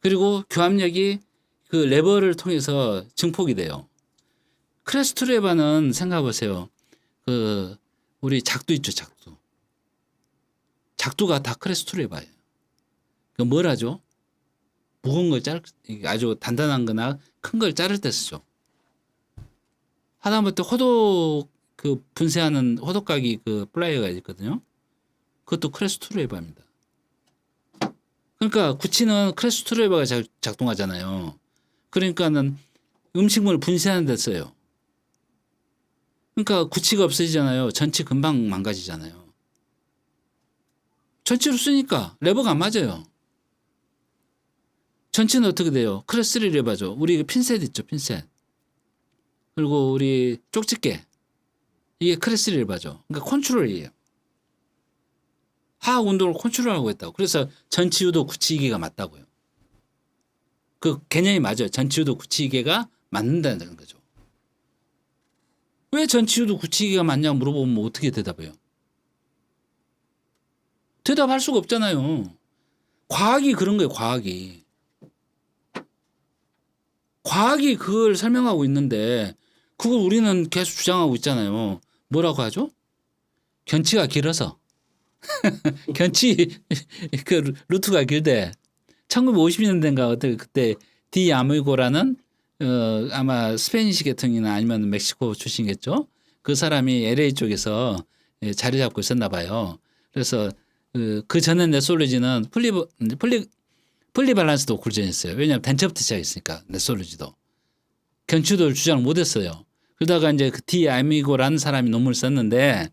그리고 교합력이 그 레버를 통해서 증폭이 돼요. 클래스 2 레버는 생각해 보세요. 그 우리 작두 있죠, 작두. 작두가 다 클래스 2 레버예요. 그 뭘 하죠? 무거운 걸 아주 단단한 거나 큰 걸 자를 때 쓰죠. 하다못해 호독 그 분쇄하는 호독각이 그 플라이어가 있거든요. 그것도 클래스 2 레버입니다. 그러니까 구치는 클래스 2 레버가 작동하잖아요. 그러니까는 음식물을 분쇄하는 데 써요. 그러니까 구치가 없어지잖아요. 전치 금방 망가지잖아요. 전치로 쓰니까 레버가 안 맞아요. 전치는 어떻게 돼요? 클래스 3 레버죠. 우리 핀셋 있죠, 핀셋. 그리고 우리 쪽집게. 이게 클래스 3 레버죠. 그러니까 컨트롤이에요. 하악 운동을 컨트롤하고 있다고. 그래서 전치유도 구치이계가 맞다고요. 그 개념이 맞아요. 전치유도 구치이계가 맞는다는 거죠. 왜 전치유도 구치이계가 맞냐 물어보면 뭐 어떻게 대답해요? 대답할 수가 없잖아요. 과학이 그런 거예요. 과학이 그걸 설명하고 있는데 그걸 우리는 계속 주장하고 있잖아요. 뭐라고 하죠? 견치가 길어서. 견치 그 루트가 길대. 1950년대인가 어떻게 그때 디 아미고라는 아마 스페니시 계통이나 아니면 멕시코 출신이겠죠. 그 사람이 LA 쪽에서 자리 잡고 있었나 봐요. 그래서 그 전에 네솔로지는 플리 밸런스도 굴전했어요. 왜냐하면 단체부터 시작했으니까 네솔로지도 견치도를 주장을 못했어요. 그러다가 이제 그 디 아미고라는 사람이 논문을 썼는데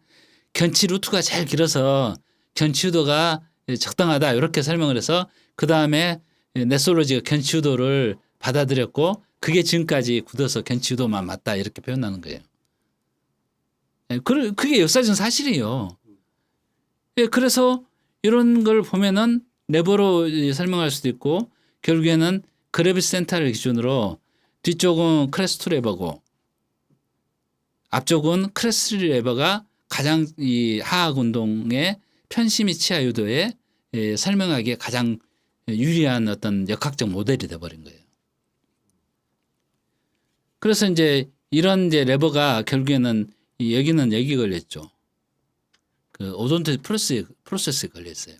견치 루트가 제일 길어서 견치유도가 적당하다 이렇게 설명을 해서 그 다음에 네솔로지가 견치유도를 받아들였고 그게 지금까지 굳어서 견치유도만 맞다 이렇게 표현하는 거예요. 그게 역사적 사실이에요. 그래서 이런 걸 보면은 레버로 설명할 수도 있고 결국에는 그래비티 센터를 기준으로 뒤쪽은 클래스 2 레버고 앞쪽은 클래스 3 레버가 가장 이 하악 운동의 편심이 치아 유도에 설명하기에 가장 유리한 어떤 역학적 모델이 돼버린 거예요. 그래서 이제 이런 이제 레버가 결국에는 여기는 여기 걸렸죠. 그 오돈트 프로세스에 걸려 있어요.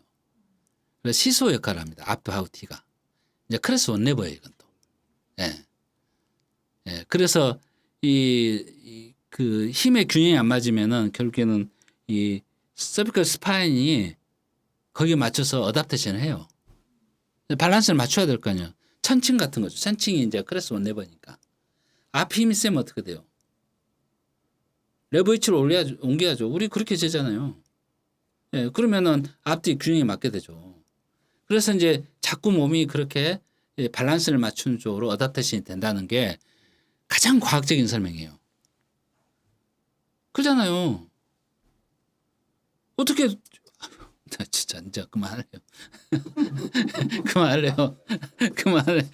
그래서 시소 역할을 합니다. 앞 하우티가 이제 클래스 1 레버예요. 이건 또. 예. 예. 그래서 그 힘의 균형이 안 맞으면은 결국에는 이 서비컬 스파인이 거기에 맞춰서 어답테이션을 해요. 밸런스를 맞춰야 될 거 아니에요. 천칭 같은 거죠. 천칭이 이제 클래스 1 레버니까. 앞에 힘이 세면 어떻게 돼요? 레버 위치를 옮겨야죠. 우리 그렇게 재잖아요. 예, 그러면은 앞뒤 균형이 맞게 되죠. 그래서 이제 자꾸 몸이 그렇게 밸런스를 맞추는 쪽으로 어댑테이션이 된다는 게 가장 과학적인 설명이에요. 그렇잖아요. 어떻게 진짜 이제 그만할래요. 그만할래요. 그만해.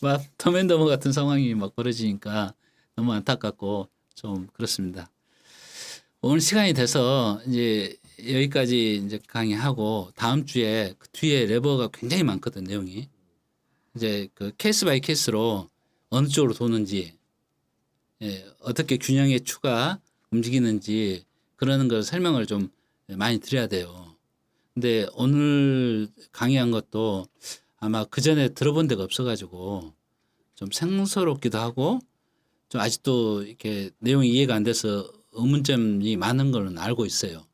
막 더맨더머 같은 상황이 막 벌어지니까 너무 안타깝고 좀 그렇습니다. 오늘 시간이 돼서 이제 여기까지 이제 강의하고 다음 주에 그 뒤에 레버가 굉장히 많거든 내용이. 이제 그 케이스 바이 케이스로 어느 쪽으로 도는지, 예, 어떻게 균형의 추가 움직이는지 그러는 걸 설명을 좀 많이 드려야 돼요. 근데 오늘 강의한 것도 아마 그 전에 들어본 데가 없어가지고 좀 생소롭기도 하고 좀 아직도 이렇게 내용이 이해가 안 돼서 의문점이 많은 걸는 알고 있어요.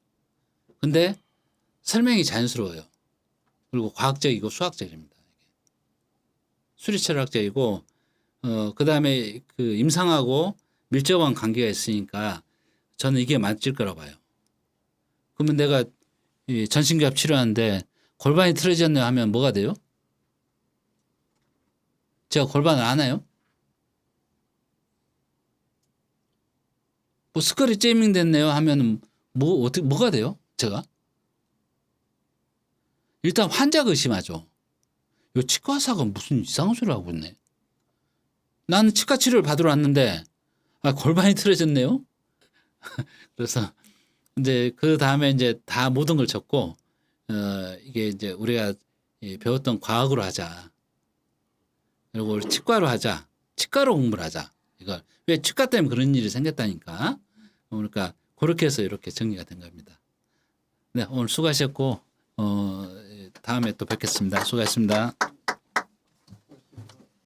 근데 설명이 자연스러워요. 그리고 과학적이고 수학적입니다. 수리철학적이고 그 다음에 그 임상하고 밀접한 관계가 있으니까 저는 이게 맞을 거라고 봐요. 그러면 내가 이 전신교합 치료하는데 골반이 틀어졌네요 하면 뭐가 돼요? 제가 골반을 아나요? 뭐 스컬이 제이밍 됐네요 하면 뭐 어떻게 뭐가 돼요? 제가 일단 환자가 의심하죠. 이 치과 의사가 무슨 이상한 소리를 하고 있네. 나는 치과 치료를 받으러 왔는데 골반이 틀어졌네요. 그래서 이제 그 다음에 이제 다 모든 걸 적고 이게 이제 우리가 배웠던 과학으로 하자. 그리고 우리 치과로 하자. 치과로 공부를 하자. 이걸 왜 치과 때문에 그런 일이 생겼다니까. 그러니까 그렇게 해서 이렇게 정리가 된 겁니다. 네, 오늘 수고하셨고 다음에 또 뵙겠습니다. 수고하셨습니다.